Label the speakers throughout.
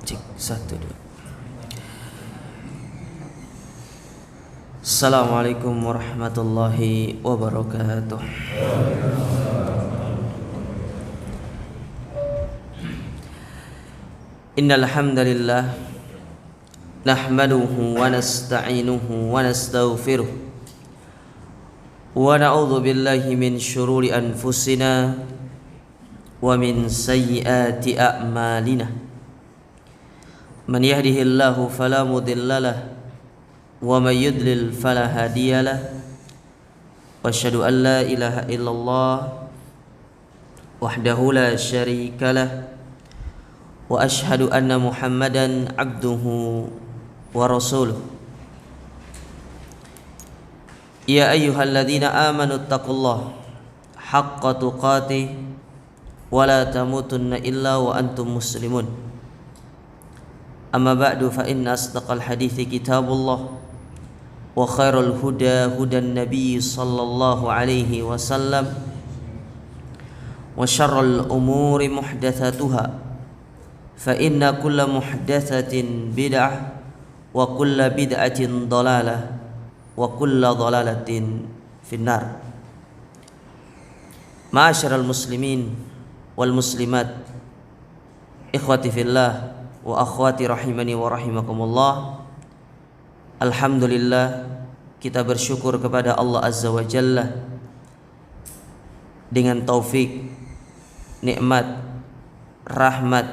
Speaker 1: Cek, satu, dua. Assalamualaikum warahmatullahi wabarakatuh. Innal hamdalillah nahmaduhu wa nasta'inuhu wa nastaghfiruh wa na'udzu billahi min syururi anfusina wa min sayyiati a'malina. Man yahdihillahu fala mudilla lahu wa may yudlil fala hadiya lahu. Wa asyhadu an la ilaha illallah wahdahu la syarika lahu wa asyhadu anna Muhammadan abduhu wa rasuluh. Ya ayyuhalladzina amanu taqullaha haqqa tuqatih wa la tamutunna illa wa antum muslimun. Amma ba'du fa inna asdaqal hadithi kitabullah wa khairul huda hudan nabiy sallallahu alaihi wasallam wa syarrul umuri muhdatsatuha fa inna kulla muhdatsatin bid'ah wa kulla bid'atin dhalalah wa kulla dhalalatin finnar. Ma'asyiral muslimin wal muslimat, ikhwati fillah wa akhwati rahimani wa rahimakumullah. Alhamdulillah, kita bersyukur kepada Allah Azza wa Jalla dengan taufik, nikmat, rahmat,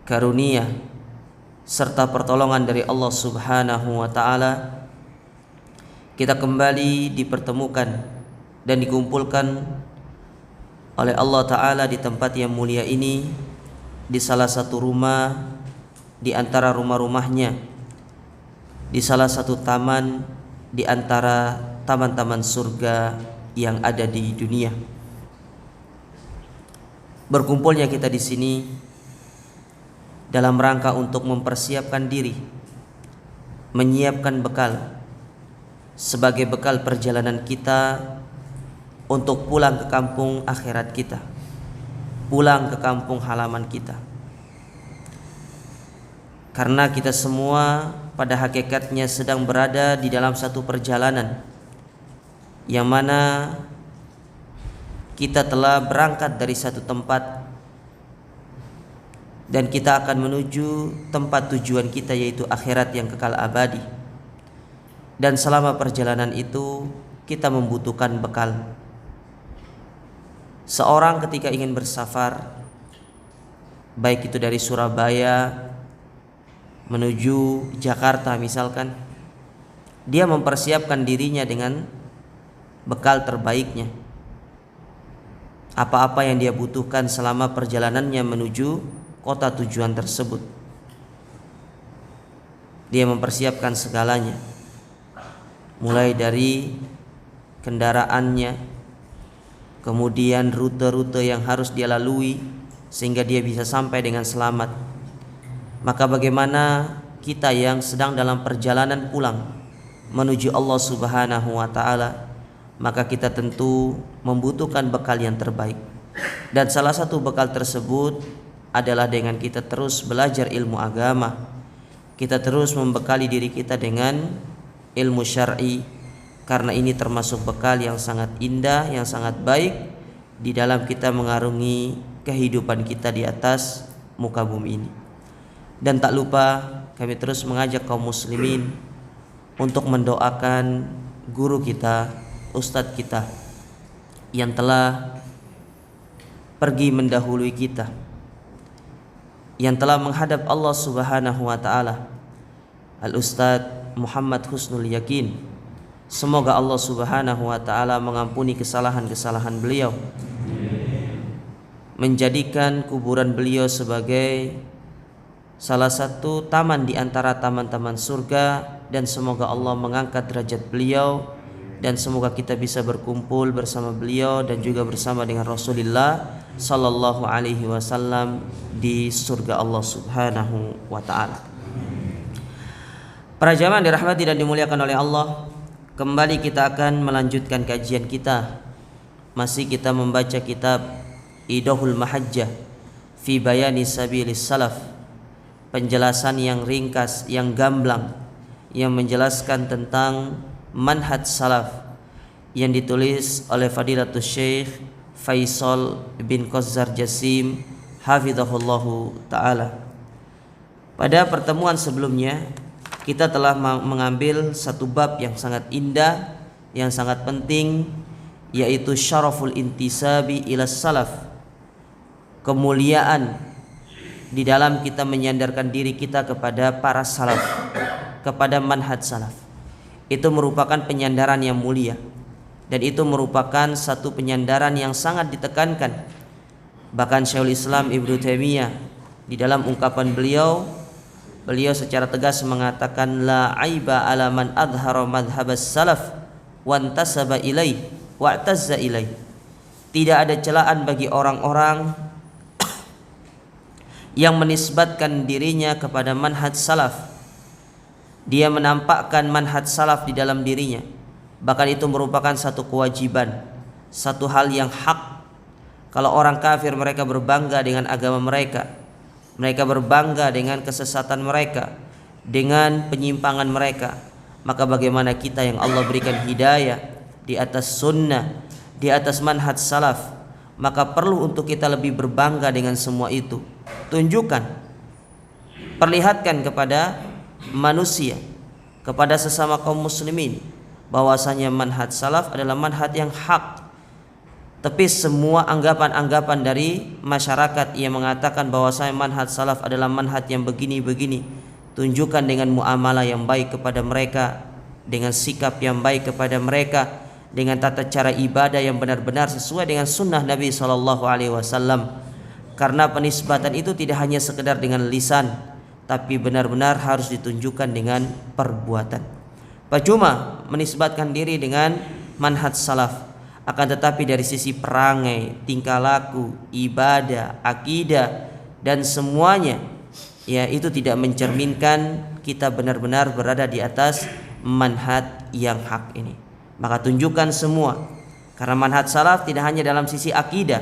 Speaker 1: karunia serta pertolongan dari Allah Subhanahu wa taala. Kita kembali dipertemukan dan dikumpulkan oleh Allah taala di tempat yang mulia ini, di salah satu rumah di antara rumah-rumahnya, di salah satu taman di antara taman-taman surga yang ada di dunia. Berkumpulnya kita di sini dalam rangka untuk mempersiapkan diri, menyiapkan bekal sebagai bekal perjalanan kita untuk pulang ke kampung akhirat kita, pulang ke kampung halaman kita. Karena kita semua pada hakikatnya sedang berada di dalam satu perjalanan yang mana kita telah berangkat dari satu tempat dan kita akan menuju tempat tujuan kita, yaitu akhirat yang kekal abadi. Dan selama perjalanan itu kita membutuhkan bekal. Seorang ketika ingin bersafar, baik itu dari Surabaya menuju Jakarta misalkan, dia mempersiapkan dirinya dengan bekal terbaiknya. Apa-apa yang dia butuhkan selama perjalanannya menuju kota tujuan tersebut, dia mempersiapkan segalanya, mulai dari kendaraannya, kemudian rute-rute yang harus dia lalui sehingga dia bisa sampai dengan selamat. Maka bagaimana kita yang sedang dalam perjalanan pulang menuju Allah Subhanahu wa taala, maka kita tentu membutuhkan bekal yang terbaik. Dan salah satu bekal tersebut adalah dengan kita terus belajar ilmu agama, kita terus membekali diri kita dengan ilmu syar'i, karena ini termasuk bekal yang sangat indah, yang sangat baik di dalam kita mengarungi kehidupan kita di atas muka bumi ini. Dan tak lupa kami terus mengajak kaum muslimin untuk mendoakan guru kita, ustadz kita yang telah pergi mendahului kita, yang telah menghadap Allah Subhanahu wa taala, Al-Ustadz Muhammad Husnul Yakin. Semoga Allah Subhanahu wa taala mengampuni kesalahan-kesalahan beliau, menjadikan kuburan beliau sebagai salah satu taman di antara taman-taman surga, dan semoga Allah mengangkat derajat beliau, dan semoga kita bisa berkumpul bersama beliau dan juga bersama dengan Rasulullah sallallahu alaihi wasallam di surga Allah Subhanahu wa taala. Para jamaah dirahmati dan dimuliakan oleh Allah, kembali kita akan melanjutkan kajian kita. Masih kita membaca kitab Idahul Mahajjah fi bayani sabilis salaf, penjelasan yang ringkas, yang gamblang, yang menjelaskan tentang manhaj salaf yang ditulis oleh Fadilatul Syekh Faisal bin Qazzar Jasim hafizahullahu taala. Pada pertemuan sebelumnya kita telah mengambil satu bab yang sangat indah, yang sangat penting, yaitu syaraful intisabi ila salaf, kemuliaan di dalam kita menyandarkan diri kita kepada para salaf, kepada manhaj salaf. Itu merupakan penyandaran yang mulia, dan itu merupakan satu penyandaran yang sangat ditekankan. Bahkan Syekhul Islam Ibnu Taimiyah di dalam ungkapan beliau secara tegas mengatakan, la aiba ala man adhara madhhabas salaf wa antasaba ilaih wa atazza ilaih. Tidak ada celaan bagi orang-orang yang menisbatkan dirinya kepada manhaj salaf. Dia menampakkan manhaj salaf di dalam dirinya. Bahkan itu merupakan satu kewajiban, satu hal yang hak. Kalau orang kafir mereka berbangga dengan agama mereka, mereka berbangga dengan kesesatan mereka, dengan penyimpangan mereka. Maka bagaimana kita yang Allah berikan hidayah di atas sunnah, di atas manhaj salaf, maka perlu untuk kita lebih berbangga dengan semua itu. Tunjukkan, perlihatkan kepada manusia, kepada sesama kaum muslimin, bahwasanya manhaj salaf adalah manhaj yang hak. Tepis semua anggapan-anggapan dari masyarakat yang mengatakan bahwasanya manhaj salaf adalah manhaj yang begini-begini. Tunjukkan dengan muamalah yang baik kepada mereka, dengan sikap yang baik kepada mereka, dengan tata cara ibadah yang benar-benar sesuai dengan sunnah Nabi SAW. Karena penisbatan itu tidak hanya sekedar dengan lisan, tapi benar-benar harus ditunjukkan dengan perbuatan. Percuma menisbatkan diri dengan manhaj salaf, akan tetapi dari sisi perangai, tingkah laku, ibadah, akidah, dan semuanya, ya itu tidak mencerminkan kita benar-benar berada di atas manhaj yang hak ini. Maka tunjukkan semua, karena manhaj salaf tidak hanya dalam sisi akidah,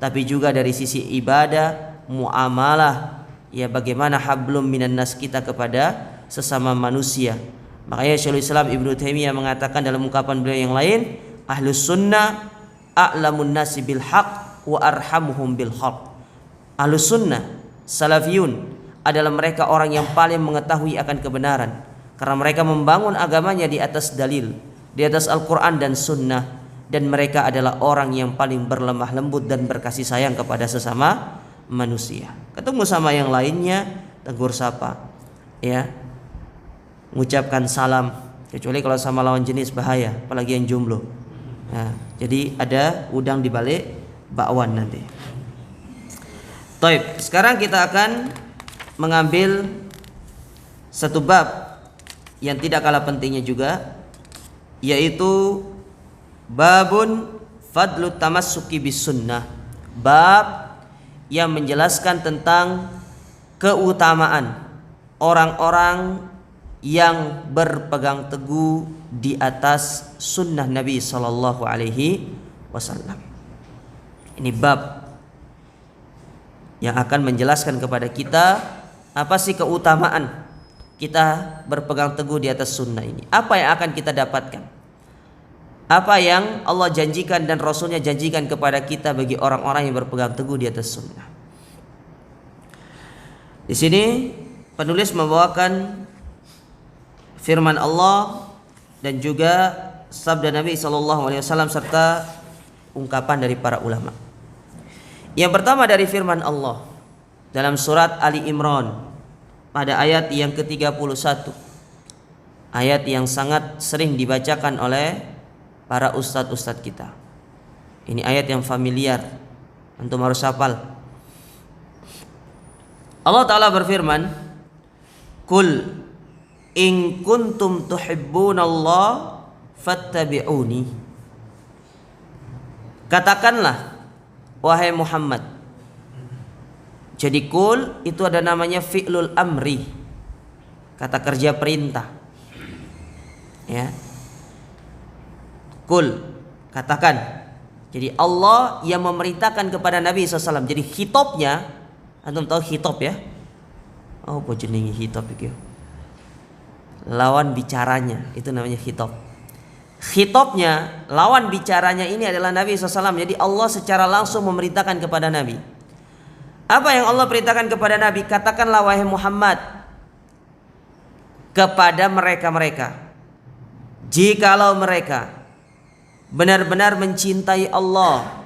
Speaker 1: tapi juga dari sisi ibadah, muamalah, ya bagaimana hablum minan nas kita kepada sesama manusia. Makanya Syekhul Islam Ibnu Taimiyah mengatakan dalam ungkapan beliau yang lain, Ahlus sunnah a'lamun nasi bil haq wa arhamuhum bil khalq. Ahlus sunnah, salafiyun adalah mereka orang yang paling mengetahui akan kebenaran, karena mereka membangun agamanya di atas dalil, di atas Al-Quran dan sunnah, dan mereka adalah orang yang paling berlemah lembut dan berkasih sayang kepada sesama manusia. Ketemu sama yang lainnya, tegur sapa, ya, mengucapkan salam, kecuali kalau sama lawan jenis bahaya, apalagi yang jomblo. Nah, jadi ada udang di balik bakwan nanti. Taib, sekarang kita akan mengambil satu bab yang tidak kalah pentingnya juga, yaitu babun fadlu tamassuki bis sunnah. Bab yang menjelaskan tentang keutamaan orang-orang yang berpegang teguh di atas sunnah Nabi sallallahu alaihi wasallam. Ini bab yang akan menjelaskan kepada kita apa sih keutamaan kita berpegang teguh di atas sunnah ini. Apa yang akan kita dapatkan? Apa yang Allah janjikan dan Rasulnya janjikan kepada kita bagi orang-orang yang berpegang teguh di atas sunnah. Di sini penulis membawakan firman Allah dan juga sabda Nabi SAW serta ungkapan dari para ulama. Yang pertama dari firman Allah dalam surat Ali Imran pada ayat yang ke-31, ayat yang sangat sering dibacakan oleh para ustadz-ustadz kita. Ini ayat yang familiar, antum harus hafal. Allah Ta'ala berfirman, Kul in kuntum tuhibbunallah fattabi'uni. Katakanlah wahai Muhammad. Jadi kul itu ada namanya fi'lul amri, kata kerja perintah. Ya. Kul, katakan. Jadi Allah yang memerintahkan kepada Nabi SAW. Jadi khitabnya, antum tahu khitab ya? Oh, jenenge khitab iki. Lawan bicaranya itu namanya khitab. Khitabnya, lawan bicaranya ini adalah Nabi SAW. Jadi Allah secara langsung memerintahkan kepada Nabi. Apa yang Allah perintahkan kepada Nabi? Katakanlah wahai Muhammad kepada mereka-mereka, jikalau mereka benar-benar mencintai Allah,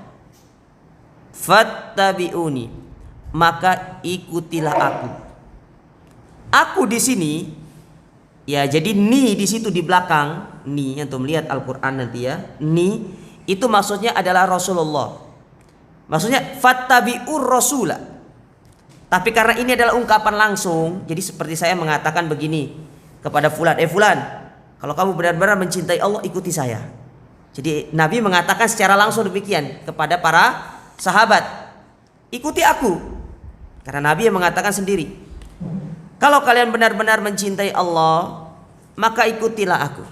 Speaker 1: fattabi'uni, maka ikutilah aku. Aku di sini, ya jadi ni di situ di belakang, ni antum lihat Al-Qur'an nanti ya. Ni itu maksudnya adalah Rasulullah. Maksudnya fattabi'ur rasula. Tapi karena ini adalah ungkapan langsung, jadi seperti saya mengatakan begini kepada fulan, fulan, kalau kamu benar-benar mencintai Allah, ikuti saya. Jadi Nabi mengatakan secara langsung demikian kepada para sahabat, ikuti aku. Karena Nabi yang mengatakan sendiri, kalau kalian benar-benar mencintai Allah, maka ikutilah aku.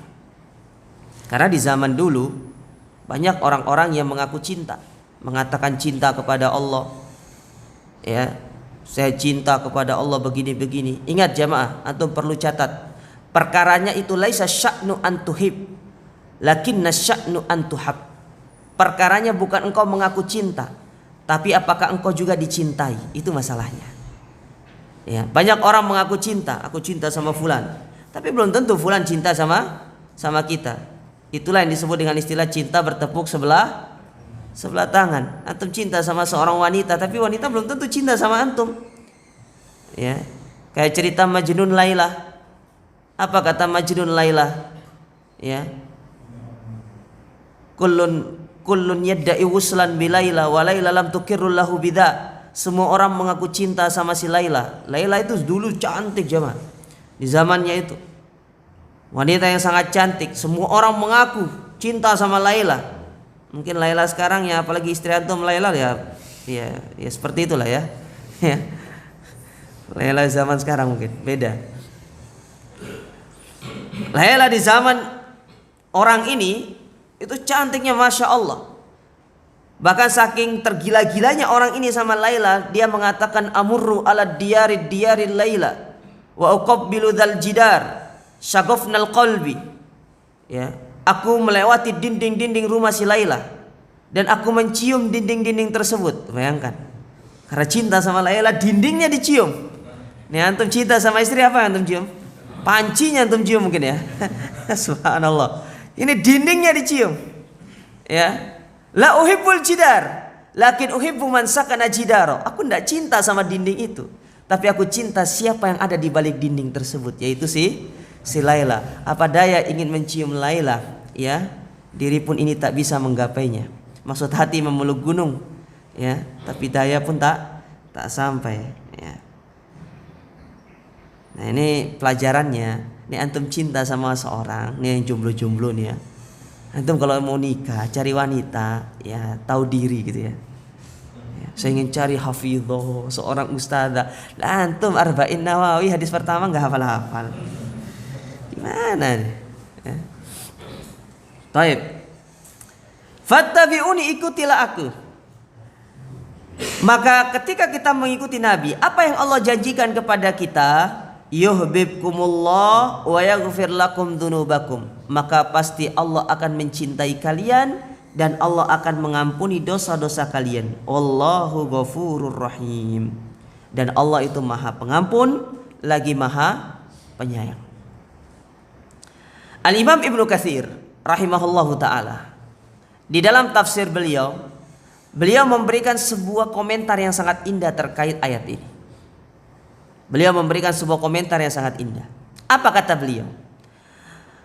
Speaker 1: Karena di zaman dulu banyak orang-orang yang mengaku cinta, mengatakan cinta kepada Allah. Ya, saya cinta kepada Allah begini-begini. Ingat jamaah, antum perlu catat. Perkaranya itu laisa sya'nu antuhib, lakinna sya'nu antuhab. Perkaranya bukan engkau mengaku cinta, tapi apakah engkau juga dicintai? Itu masalahnya. Ya, banyak orang mengaku cinta, aku cinta sama fulan, tapi belum tentu fulan cinta sama kita. Itulah yang disebut dengan istilah cinta bertepuk sebelah tangan. Antum cinta sama seorang wanita, tapi wanita belum tentu cinta sama antum. Ya, kayak cerita Majnun Laila. Apa kata Majnun Laila? Ya, kullun yadda'i wuslan bi Laila wa Laila lam tukirru lahu bidha. Semua orang mengaku cinta sama si Laila. Laila itu dulu cantik jemaah. Di zamannya itu wanita yang sangat cantik. Semua orang mengaku cinta sama Laila. Mungkin Laila sekarang ya, apalagi istri antum Laila ya seperti itulah ya. Ya. Laila zaman sekarang mungkin beda. Laila di zaman orang ini itu cantiknya Masya Allah. Bahkan saking tergila-gilanya orang ini sama Laila, dia mengatakan amurru ala diyari Laila wa uqabbilu dzal jidar syagafnal qalbi. Ya, aku melewati dinding-dinding rumah si Laila dan aku mencium dinding-dinding tersebut. Bayangkan, karena cinta sama Laila dindingnya dicium. Nih antum cinta sama istri, apa yang antum cium? Pancinya antum cium mungkin ya. Subhanallah. Ini dindingnya dicium. Ya. La uhibbul jidar, lakin uhibbu man sakana jidaro. Aku tidak cinta sama dinding itu, tapi aku cinta siapa yang ada di balik dinding tersebut, yaitu si Laila. Apa daya ingin mencium Laila, ya, diri pun ini tak bisa menggapainya. Maksud hati memeluk gunung, ya, tapi daya pun tak sampai. Ya. Nah ini pelajarannya. Ini antum cinta sama seorang, ini yang jomblo-jomblo nih ya. Antum kalau mau nikah cari wanita ya tahu diri gitu ya. Saya ingin cari hafidhoh, seorang ustadzah. Lah antum Arba'in Nawawi hadis pertama nggak hafal-hafal. Gimana nih? Ya. Taib. Fattabi'uni, ikutilah aku. Maka ketika kita mengikuti Nabi, apa yang Allah janjikan kepada kita? Yuhibbukumullah wa yaghfir lakum dzunubakum. Maka pasti Allah akan mencintai kalian dan Allah akan mengampuni dosa-dosa kalian. Wallahu ghafurur rahim. Dan Allah itu Maha Pengampun lagi Maha Penyayang. Al-Imam Ibnu Katsir rahimahullahu taala di dalam tafsir beliau memberikan sebuah komentar yang sangat indah terkait ayat ini. Beliau memberikan sebuah komentar yang sangat indah. Apa kata beliau?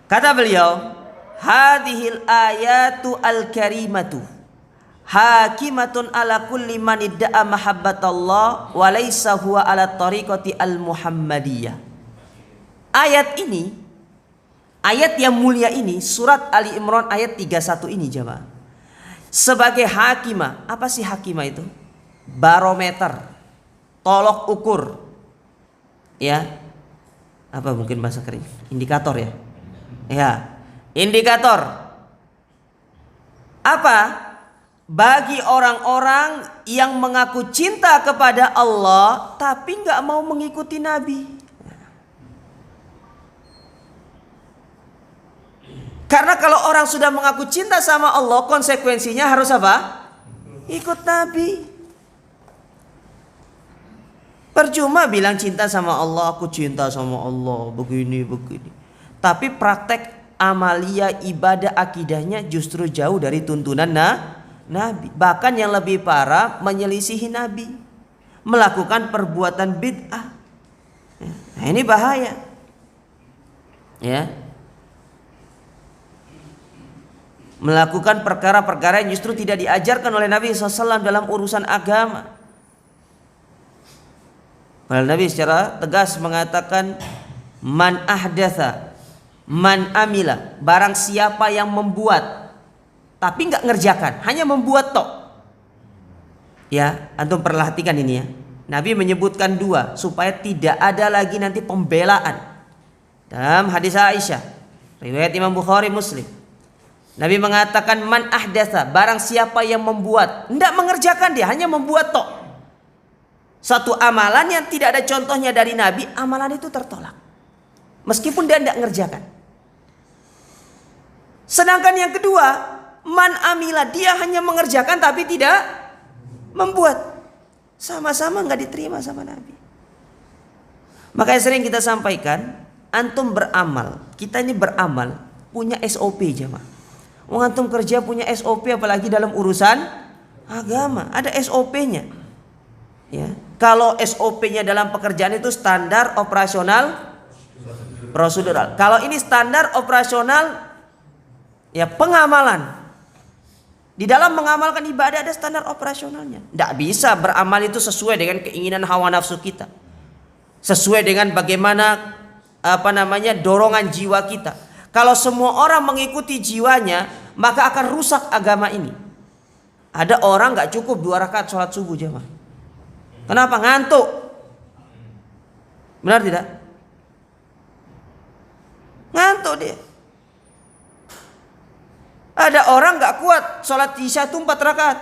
Speaker 1: Kata beliau, hadhil ayatu al-karimatu hakimatun ala kulli man idda'a mahabbatallah wa laysa huwa ala tariqati al-muhammadiyah. Ayat ini, ayat yang mulia ini, surat Ali Imran ayat 31 ini jemaah, sebagai hakimah. Apa sih hakimah itu? Barometer, tolok ukur. Ya, apa mungkin bahasa kering? Indikator ya. Ya, indikator. Apa? bagi orang-orang yang mengaku cinta kepada Allah tapi nggak mau mengikuti Nabi. Karena kalau orang sudah mengaku cinta sama Allah, konsekuensinya harus apa? Ikut Nabi. Percuma bilang cinta sama Allah, aku cinta sama Allah, begini. Tapi praktek amalia ibadah akidahnya justru jauh dari tuntunan Nabi. Bahkan yang lebih parah, menyelisihi Nabi, melakukan perbuatan bid'ah. Nah, ini bahaya. Ya. Melakukan perkara-perkara yang justru tidak diajarkan oleh Nabi SAW dalam urusan agama. Padahal Nabi secara tegas mengatakan, man ahdatha, man amila, barang siapa yang membuat tapi nggak ngerjakan, hanya membuat tok. Ya, antum perhatikan ini ya. Nabi menyebutkan dua supaya tidak ada lagi nanti pembelaan. Dalam hadis Aisyah, riwayat Imam Bukhari Muslim, Nabi mengatakan man ahdatsa, barang siapa yang membuat, tidak mengerjakan, dia hanya membuat tok. Satu amalan yang tidak ada contohnya dari Nabi, amalan itu tertolak. Meskipun dia tidak mengerjakan. Sedangkan yang kedua, man amila, dia hanya mengerjakan tapi tidak membuat. Sama-sama nggak diterima sama Nabi. Makanya sering kita sampaikan, antum beramal, kita ini beramal punya SOP jemaah. Antum kerja punya SOP, apalagi dalam urusan agama ada SOP-nya. Ya, kalau SOP-nya dalam pekerjaan itu standar operasional prosedural. Kalau ini standar operasional ya pengamalan. Di dalam mengamalkan ibadah ada standar operasionalnya. Tidak bisa beramal itu sesuai dengan keinginan hawa nafsu kita, sesuai dengan bagaimana dorongan jiwa kita. Kalau semua orang mengikuti jiwanya, maka akan rusak agama ini. Ada orang nggak cukup 2 rakaat sholat subuh jemaah. Kenapa? Ngantuk. Benar tidak? Ngantuk dia. Ada orang nggak kuat sholat isya itu 4 rakaat.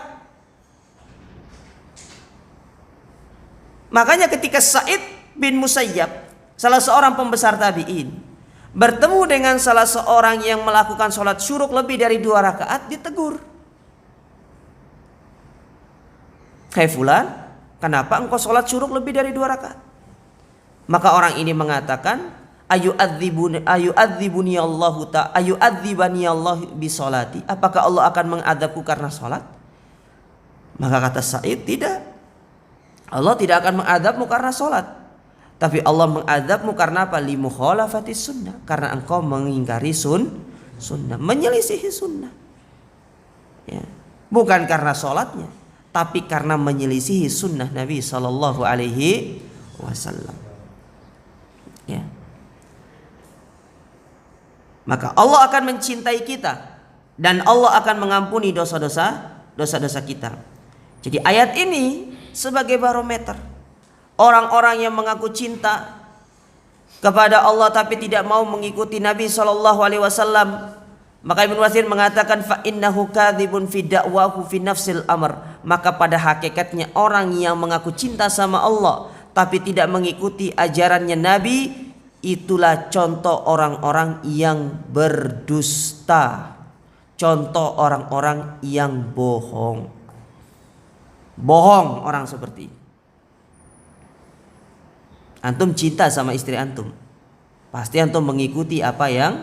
Speaker 1: Makanya ketika Sa'id bin Musayyab, salah seorang pembesar tabi'in, bertemu dengan salah seorang yang melakukan sholat syuruk lebih dari 2 rakaat, ditegur. Hai fulan, kenapa engkau sholat syuruk lebih dari 2 rakaat? Maka orang ini mengatakan, ayu'adzibuni Allahu ta'ala, ayu'adzibani Allah bisolati. Apakah Allah akan mengadabku karena sholat? Maka kata Sa'id, tidak. Allah tidak akan mengadabmu karena sholat, tapi Allah mengadabmu karena apa? Limukhalafati sunnah, karena engkau mengingkari sunnah, menyelisihi sunnah. Ya. Bukan karena sholatnya, tapi karena menyelisihi sunnah Nabi Sallallahu Alaihi Wasallam. Ya. Maka Allah akan mencintai kita dan Allah akan mengampuni dosa-dosa kita. Jadi ayat ini sebagai barometer. Orang-orang yang mengaku cinta kepada Allah tapi tidak mau mengikuti Nabi SAW, maka Ibnu Katsir mengatakan fa innahu kadzibun fi da'wahu fi nafsil amr. Maka pada hakikatnya orang yang mengaku cinta sama Allah tapi tidak mengikuti ajarannya Nabi, itulah contoh orang-orang yang berdusta, contoh orang-orang yang bohong. Bohong orang seperti ini. Antum cinta sama istri antum, pasti antum mengikuti apa yang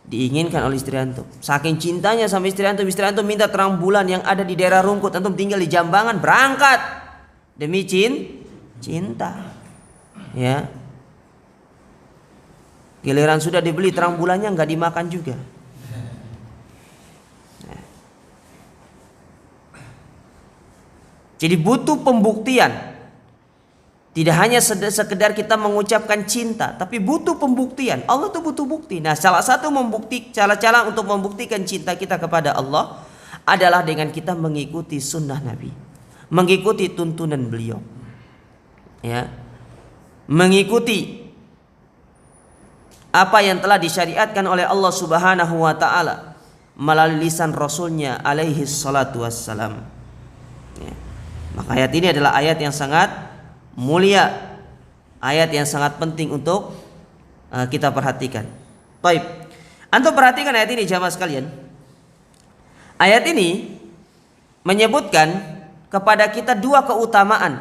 Speaker 1: diinginkan oleh istri antum. Saking cintanya sama istri antum minta terang bulan yang ada di daerah Rungkut, antum tinggal di Jambangan, berangkat demi cinta. Ya. Giliran sudah dibeli terang bulannya nggak dimakan juga. Jadi butuh pembuktian. Tidak hanya sekedar kita mengucapkan cinta, tapi butuh pembuktian. Allah tuh butuh bukti. Nah, salah satu cara-cara untuk membuktikan cinta kita kepada Allah adalah dengan kita mengikuti sunnah Nabi, mengikuti tuntunan beliau, ya, mengikuti apa yang telah disyariatkan oleh Allah Subhanahu wa Ta'ala, melalui lisan Rasulnya alaihi salatu wassalam. Ya. Maka ayat ini adalah ayat yang sangat mulia, ayat yang sangat penting untuk kita perhatikan. Baik, antum perhatikan ayat ini jamaah sekalian. Ayat ini menyebutkan kepada kita dua keutamaan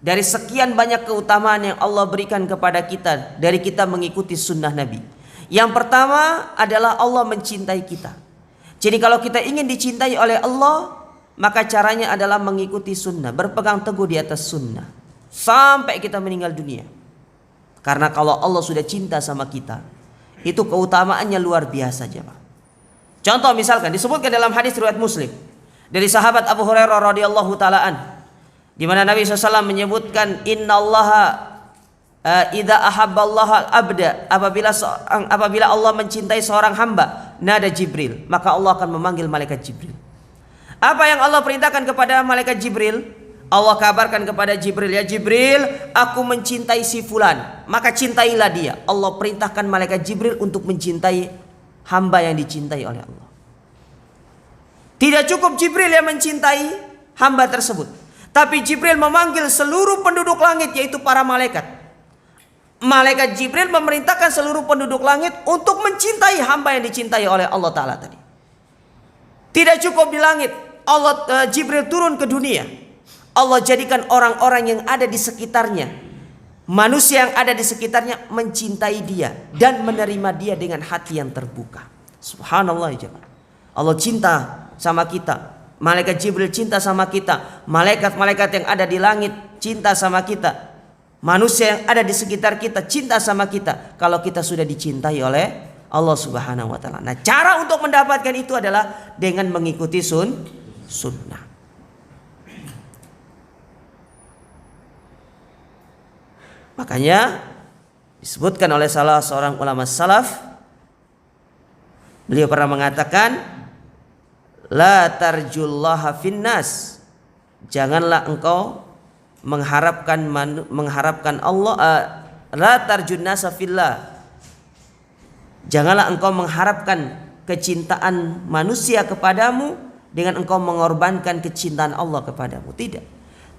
Speaker 1: dari sekian banyak keutamaan yang Allah berikan kepada kita dari kita mengikuti sunnah Nabi. Yang pertama adalah Allah mencintai kita. Jadi kalau kita ingin dicintai oleh Allah, maka caranya adalah mengikuti sunnah, berpegang teguh di atas sunnah sampai kita meninggal dunia. Karena kalau Allah sudah cinta sama kita, itu keutamaannya luar biasa jemaah. Contoh misalkan disebutkan dalam hadis riwayat Muslim dari sahabat Abu Hurairah radhiyallahu taala an, di mana Nabi SAW menyebutkan innallaha idza ahabballaha abda, apabila Allah mencintai seorang hamba, nada Jibril, maka Allah akan memanggil malaikat Jibril. Apa yang Allah perintahkan kepada malaikat Jibril? Allah kabarkan kepada Jibril, ya Jibril, aku mencintai si fulan, maka cintailah dia. Allah perintahkan malaikat Jibril untuk mencintai hamba yang dicintai oleh Allah. Tidak cukup Jibril yang mencintai hamba tersebut, tapi Jibril memanggil seluruh penduduk langit, yaitu para malaikat. Malaikat Jibril memerintahkan seluruh penduduk langit untuk mencintai hamba yang dicintai oleh Allah Ta'ala tadi. Tidak cukup di langit, Jibril turun ke dunia. Allah jadikan orang-orang yang ada di sekitarnya, manusia yang ada di sekitarnya, mencintai dia dan menerima dia dengan hati yang terbuka. Subhanallah ya jemaah. Allah cinta sama kita, malaikat Jibril cinta sama kita, malaikat-malaikat yang ada di langit cinta sama kita, manusia yang ada di sekitar kita cinta sama kita kalau kita sudah dicintai oleh Allah Subhanahu wa taala. Nah, cara untuk mendapatkan itu adalah dengan mengikuti sunnah. Makanya disebutkan oleh salah seorang ulama salaf, beliau pernah mengatakan, la tarjullaha finnas, janganlah engkau mengharapkan Allah, la tarjun nasa fillah, janganlah engkau mengharapkan kecintaan manusia kepadamu dengan engkau mengorbankan kecintaan Allah kepadamu. Tidak,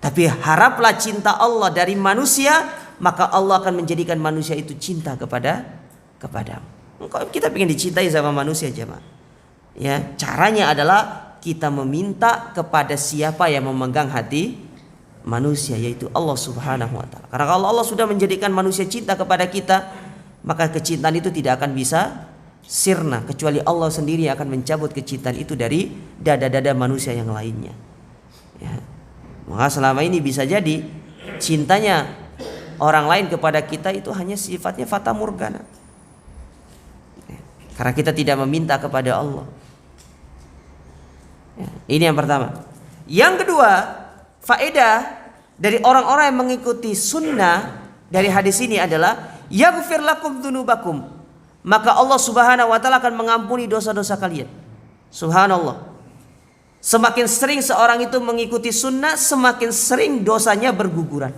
Speaker 1: tapi haraplah cinta Allah dari manusia, maka Allah akan menjadikan manusia itu cinta kepadamu. Kita ingin dicintai sama manusia jemaah. Ya, caranya adalah kita meminta kepada siapa yang memegang hati manusia, yaitu Allah Subhanahu wa taala. Karena kalau Allah sudah menjadikan manusia cinta kepada kita, maka kecintaan itu tidak akan bisa sirna, kecuali Allah sendiri akan mencabut kecintaan itu dari dada-dada manusia yang lainnya. Ya. Maka selama ini bisa jadi cintanya orang lain kepada kita itu hanya sifatnya fata morgana, ya. Karena kita tidak meminta kepada Allah. Ya. Ini yang pertama. Yang kedua, faedah dari orang-orang yang mengikuti sunnah dari hadis ini adalah yaghfir lakum dzunubakum, maka Allah Subhanahu wa taala akan mengampuni dosa-dosa kalian. Subhanallah. Semakin sering seorang itu mengikuti sunnah, semakin sering dosanya berguguran.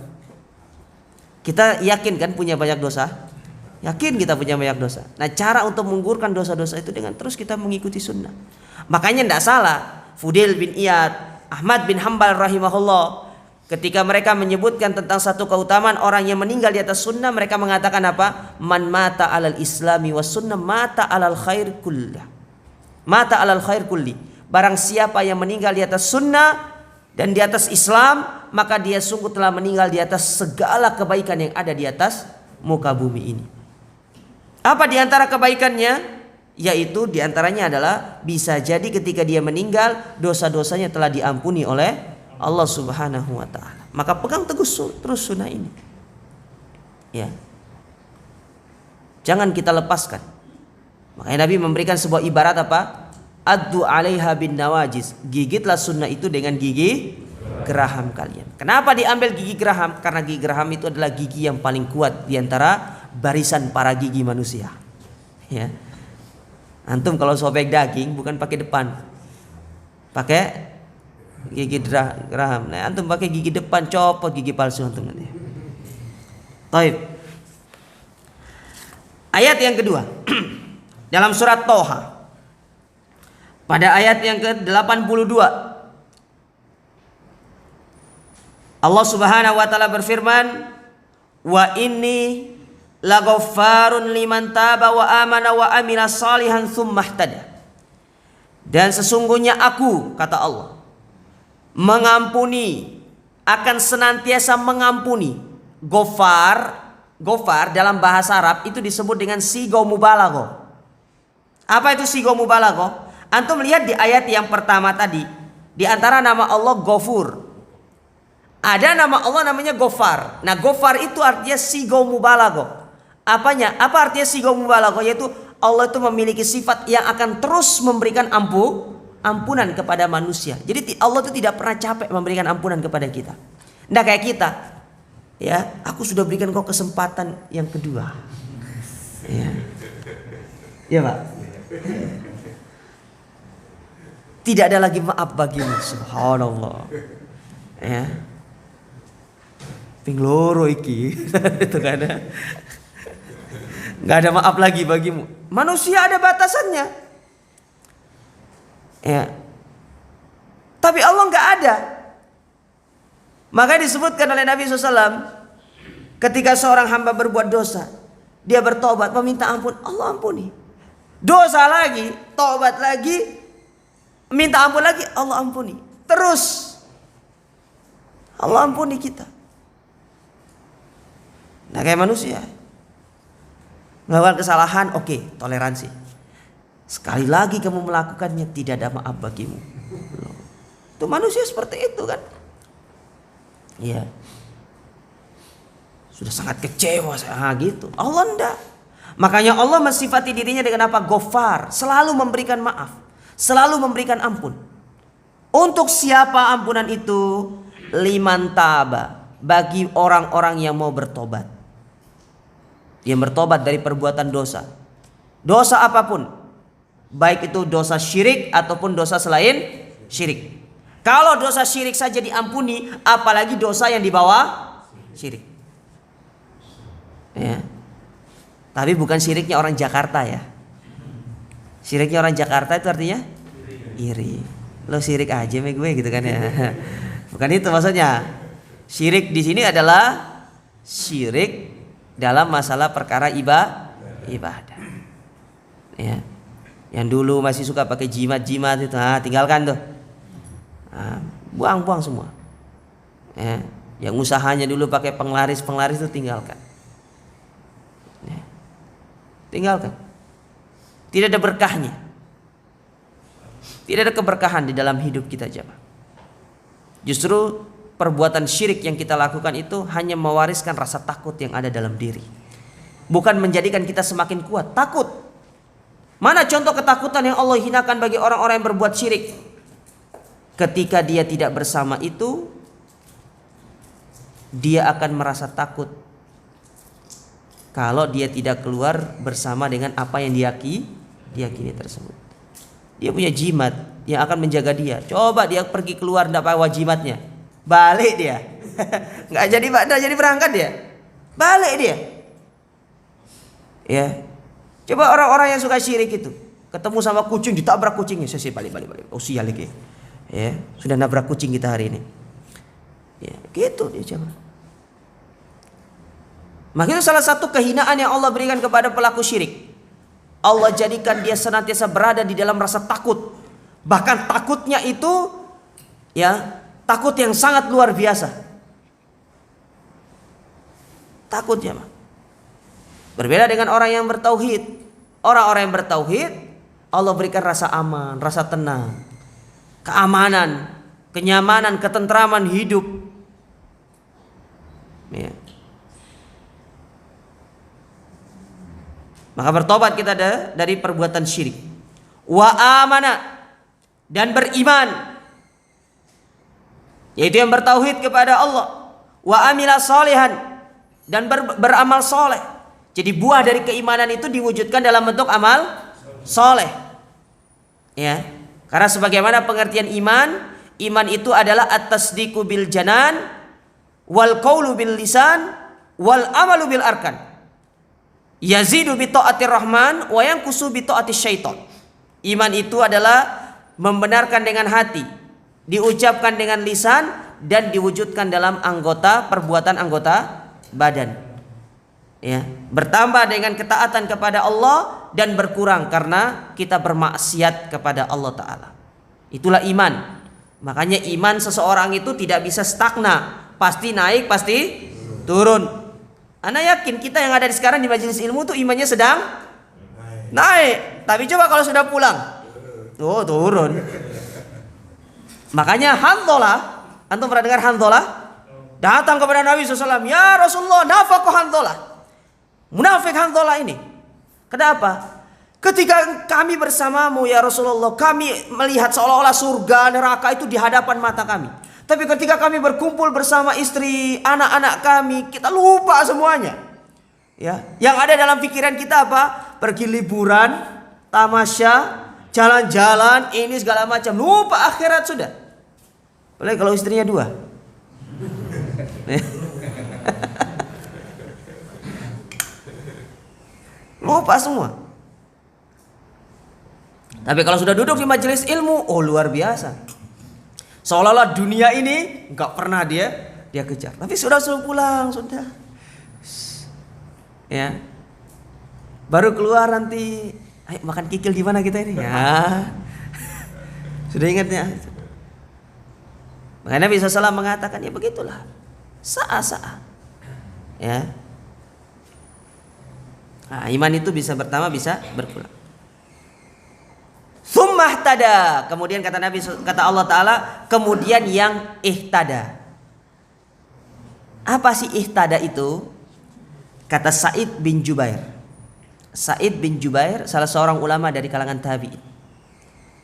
Speaker 1: Kita yakin kan punya banyak dosa? Yakin kita punya banyak dosa. Nah, cara untuk menggugurkan dosa-dosa itu dengan terus kita mengikuti sunnah. Makanya tidak salah Fudail bin Iyad, Ahmad bin Hanbal rahimahullah, ketika mereka menyebutkan tentang satu keutamaan orang yang meninggal di atas sunnah, mereka mengatakan apa? Man mata alal islami was sunnah mata alal khair kullah. Mata alal khair kulli. Barang siapa yang meninggal di atas sunnah dan di atas Islam, maka dia sungguh telah meninggal di atas segala kebaikan yang ada di atas muka bumi ini. Apa di antara kebaikannya? Yaitu di antaranya adalah bisa jadi ketika dia meninggal, dosa-dosanya telah diampuni oleh Allah Subhanahu wa taala. Maka pegang teguh terus sunnah ini. Ya. Jangan kita lepaskan. Makanya Nabi memberikan sebuah ibarat apa? Addu 'alaiha bin nawajiz. Gigitlah sunnah itu dengan gigi geraham kalian. Kenapa diambil gigi geraham? Karena gigi geraham itu adalah gigi yang paling kuat di antara barisan para gigi manusia. Ya. Antum kalau sobek daging bukan pakai depan, pakai gigi geraham. Nah, antum pakai gigi depan, copot gigi palsu antum nanti. Taib. Ayat yang kedua dalam surat Toha, Pada ayat yang ke-82 Allah Subhanahu wa taala berfirman, "Wa inni laghaffarun liman taba wa amana wa amila salihan tsumma ihtada." Dan sesungguhnya aku, kata Allah, mengampuni, akan senantiasa mengampuni. Ghafar dalam bahasa Arab itu disebut dengan sigo mubalaghah. Apa itu sigo mubalaghah? Antum lihat di ayat yang pertama tadi, di antara nama Allah Ghafur, ada nama Allah namanya Ghafar. Nah, Ghafar itu artinya sigo mubalaghah. Apanya? Apa artinya sigo mubalaghah? Yaitu Allah itu memiliki sifat yang akan terus memberikan ampunan kepada manusia. Jadi Allah itu tidak pernah capek memberikan ampunan kepada kita. Nah, kayak kita, ya, aku sudah berikan kau kesempatan yang kedua. Ya Pak. Tidak ada lagi maaf bagimu, subhanallah. Ya. Ping loro iki. Itu kan. Enggak ada maaf lagi bagimu. Manusia ada batasannya. Ya. Tapi Allah enggak ada. Maka disebutkan oleh Nabi SAW, ketika seorang hamba berbuat dosa, dia bertobat, meminta ampun, Allah ampuni. Dosa lagi, tobat lagi, minta ampun lagi, Allah ampuni. Terus Allah ampuni kita. Nah, kayak manusia melakukan kesalahan, oke, toleransi. Sekali lagi kamu melakukannya, tidak ada maaf bagimu. Itu manusia seperti itu kan. Iya. Sudah sangat kecewa saya gitu. Allah enggak. Makanya Allah mensifati dirinya dengan apa? Ghafar, selalu memberikan maaf, selalu memberikan ampun. Untuk siapa ampunan itu? Liman taba, bagi orang-orang yang mau bertobat. Yang bertobat dari perbuatan dosa. Dosa apapun. Baik itu dosa syirik ataupun dosa selain syirik. Kalau dosa syirik saja diampuni, apalagi dosa yang di bawah syirik. Ya. Tapi bukan syiriknya orang Jakarta ya. Syiriknya orang Jakarta itu artinya iri. Lo syirik aja sama gue gitu kan ya. Bukan itu maksudnya. Syirik di sini adalah syirik dalam masalah perkara ibadah. Ya. Yang dulu masih suka pakai jimat-jimat itu, tinggalkan tuh. Buang-buang semua. Ya. Yang usahanya dulu pakai penglaris itu tinggalkan. Ya. Tinggalkan. Tidak ada berkahnya. Tidak ada keberkahan di dalam hidup kita jemaah. Justru perbuatan syirik yang kita lakukan itu hanya mewariskan rasa takut yang ada dalam diri. Bukan menjadikan kita semakin kuat. Takut. Mana contoh ketakutan yang Allah hinakan bagi orang-orang yang berbuat syirik? Ketika dia tidak bersama itu, dia akan merasa takut kalau dia tidak keluar bersama dengan apa yang diyakini tersebut. Dia punya jimat yang akan menjaga dia. Coba dia pergi keluar tidak bawa jimatnya, balik dia. Nggak jadi berangkat dia, balik dia. Ya, coba orang-orang yang suka syirik itu ketemu sama kucing, ditabrak kucingnya, saya balik. Oh sial lagi. Ya, sudah nabrak kucing kita hari ini. Ya, gitu dia coba. Maka itu salah satu kehinaan yang Allah berikan kepada pelaku syirik. Allah jadikan dia senantiasa berada di dalam rasa takut. Bahkan takutnya itu ya, takut yang sangat luar biasa. Takutnya mah. Berbeda dengan orang yang bertauhid. Orang-orang yang bertauhid, Allah berikan rasa aman, rasa tenang, keamanan, kenyamanan, ketentraman hidup. Ya. Maka bertobat kita dari perbuatan syirik. Wa amana, dan beriman, yaitu yang bertauhid kepada Allah. Wa amila salihan, dan beramal soleh. Jadi buah dari keimanan itu diwujudkan dalam bentuk amal soleh. Ya, karena sebagaimana pengertian iman itu adalah at-tasdiqu bil janan, wal qaulu bil lisan, wal amalu bil arkan. Yazidu bi ta'atir rahman wa yanqusu bi ta'atis syaitan. Iman itu adalah membenarkan dengan hati, diucapkan dengan lisan, dan diwujudkan dalam perbuatan anggota badan. Ya, bertambah dengan ketaatan kepada Allah dan berkurang karena kita bermaksiat kepada Allah Ta'ala. Itulah iman. Makanya iman seseorang itu tidak bisa stagna, pasti naik, pasti turun. Ana yakin kita yang ada di sekarang di majelis ilmu tuh imannya sedang naik. Tapi coba kalau sudah pulang, oh turun. Makanya Hanzalah, antum pernah dengar Hanzalah? Datang kepada Nabi SAW, ya Rasulullah, nafaqah Hanzalah. Munafik Hanzalah ini. Kenapa? Ketika kami bersamamu ya Rasulullah, kami melihat seolah-olah surga neraka itu di hadapan mata kami. Tapi ketika kami berkumpul bersama istri, anak-anak kami, kita lupa semuanya. Ya, yang ada dalam pikiran kita apa? Pergi liburan, tamasya, jalan-jalan, ini segala macam. Lupa akhirat sudah. Apalagi kalau istrinya 2. Lupa semua. Tapi kalau sudah duduk di majelis ilmu, oh luar biasa. Seolah-olah dunia ini nggak pernah dia kejar. Tapi sudah pulang, sudah. Ya. Baru keluar nanti, ayo makan kikil di mana kita ini? Ya. Sudah ingat ya? Makanya Nabi SAW mengatakan, ya begitulah. Sa'a. Ya. Nah, iman itu bisa bertambah, bisa berkurang. Tsumma kemudian kata Allah Ta'ala, kemudian yang ihtada. Apa sih ihtada itu? Kata Sa'id bin Jubair. Sa'id bin Jubair salah seorang ulama dari kalangan tabi'in.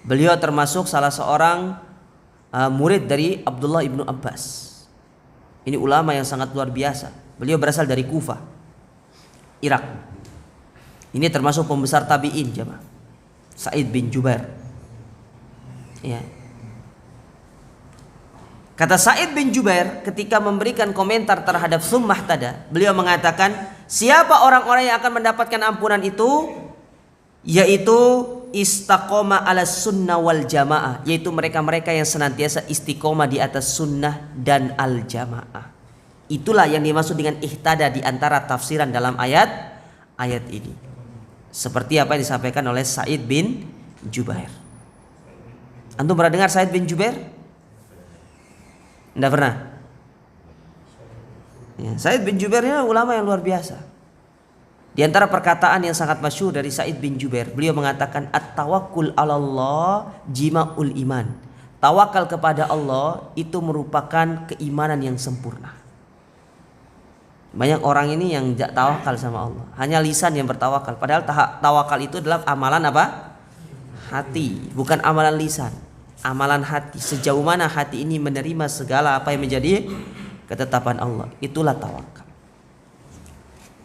Speaker 1: Beliau termasuk salah seorang murid dari Abdullah ibnu Abbas. Ini ulama yang sangat luar biasa. Beliau berasal dari Kufah, Irak. Ini termasuk pembesar tabi'in, jemaah. Sa'id bin Jubair. Ya. Kata Sa'id bin Jubair ketika memberikan komentar terhadap tsumma ihtada, beliau mengatakan, siapa orang-orang yang akan mendapatkan ampunan itu? Yaitu istaqoma ala sunnah wal jamaah, yaitu mereka-mereka yang senantiasa istiqomah di atas sunnah dan al jamaah. Itulah yang dimaksud dengan ihtada di antara tafsiran dalam ayat ini. Seperti apa yang disampaikan oleh Sa'id bin Jubair. Antum pernah dengar Sa'id bin Jubair? Tidak pernah. Ya, Sa'id bin Jubair ini ulama yang luar biasa. Di antara perkataan yang sangat masyhur dari Sa'id bin Jubair, beliau mengatakan at-tawakkul 'alallah jima'ul iman. Tawakal kepada Allah itu merupakan keimanan yang sempurna. Banyak orang ini yang tidak tawakal sama Allah, hanya lisan yang bertawakal. Padahal tawakal itu adalah amalan apa? Hati, bukan amalan lisan. Amalan hati. Sejauh mana hati ini menerima segala apa yang menjadi ketetapan Allah, itulah tawakal.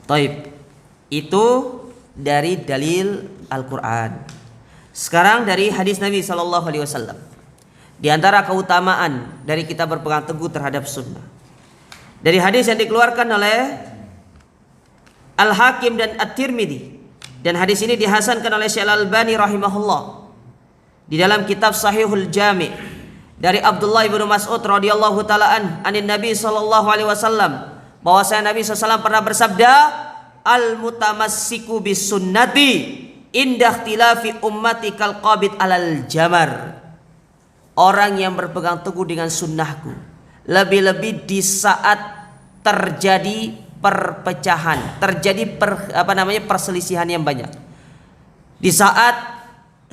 Speaker 1: Taib. Itu dari dalil Al-Quran. Sekarang dari hadis Nabi SAW. Di antara keutamaan dari kita berpegang teguh terhadap sunnah, dari hadis yang dikeluarkan oleh Al-Hakim dan At-Tirmidzi, dan hadis ini dihasankan oleh Syekh Al-Albani rahimahullah di dalam kitab Sahihul Jami' dari Abdullah bin Mas'ud radhiyallahu taala anin Nabi sallallahu alaihi wasallam, bahwasanya Nabi SAW pernah bersabda, al-mutamassiku bis sunnati indah ikhtilafi ummati kal qabid alal jamar. Orang yang berpegang teguh dengan sunnahku, lebih-lebih di saat terjadi perpecahan, terjadi perselisihan yang banyak, di saat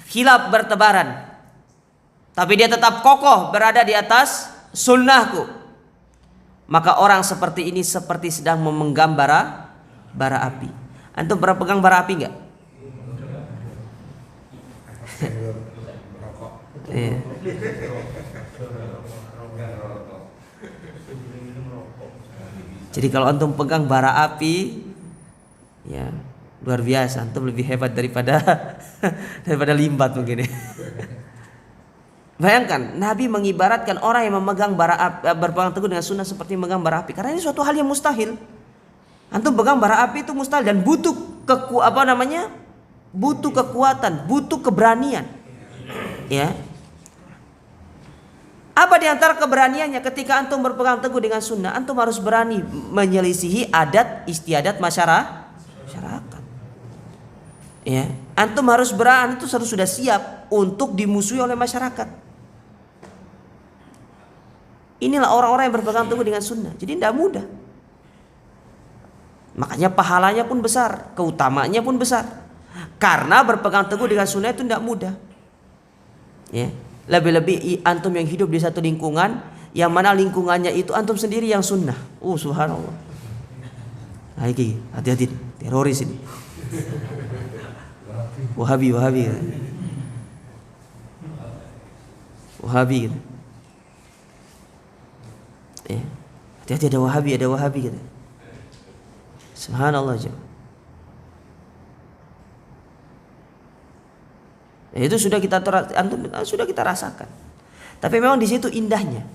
Speaker 1: khilaf bertebaran, tapi dia tetap kokoh berada di atas sunnahku, maka orang seperti ini seperti sedang memegang bara api. Antum pernah pegang bara api enggak? Jadi kalau antum pegang bara api, ya luar biasa, antum lebih hebat daripada limbat mungkin ya. Bayangkan Nabi mengibaratkan orang yang memegang bara api, berpegang teguh dengan sunnah seperti memegang bara api, karena ini suatu hal yang mustahil. Antum pegang bara api itu mustahil dan butuh butuh kekuatan, butuh keberanian. Ya. Apa di antara keberaniannya ketika antum berpegang teguh dengan sunnah? Antum harus berani menyelisihi adat istiadat masyarakat. Ya, antum harus berani, itu harus sudah siap untuk dimusuhi oleh masyarakat. Inilah orang-orang yang berpegang teguh dengan sunnah. Jadi tidak mudah. Makanya pahalanya pun besar, keutamaannya pun besar. Karena berpegang teguh dengan sunnah itu tidak mudah. Ya. Lebih-lebih antum yang hidup di satu lingkungan, yang mana lingkungannya itu antum sendiri yang sunnah. Subhanallah. Nah, ini hati-hati, teroris ini. Wahabi. Ya. Hati-hati, ada Wahabi gitu. Subhanallah jemaah. Itu sudah kita rasakan. Tapi memang di situ indahnya.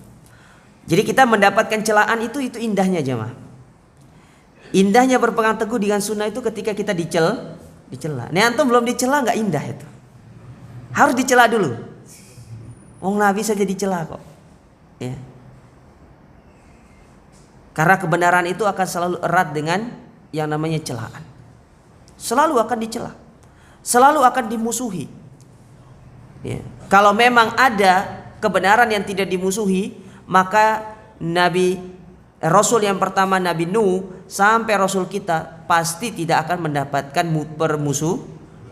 Speaker 1: Jadi kita mendapatkan celaan itu indahnya jemaah. Indahnya berpegang teguh dengan sunnah itu ketika kita dicela. Nih antum belum dicela nggak indah itu. Harus dicela dulu. Wong Nabi saja dicela kok. Ya. Karena kebenaran itu akan selalu erat dengan yang namanya celaan. Selalu akan dicela. Selalu akan dimusuhi. Ya. Kalau memang ada kebenaran yang tidak dimusuhi, maka Rasul yang pertama Nabi Nuh sampai Rasul kita pasti tidak akan mendapatkan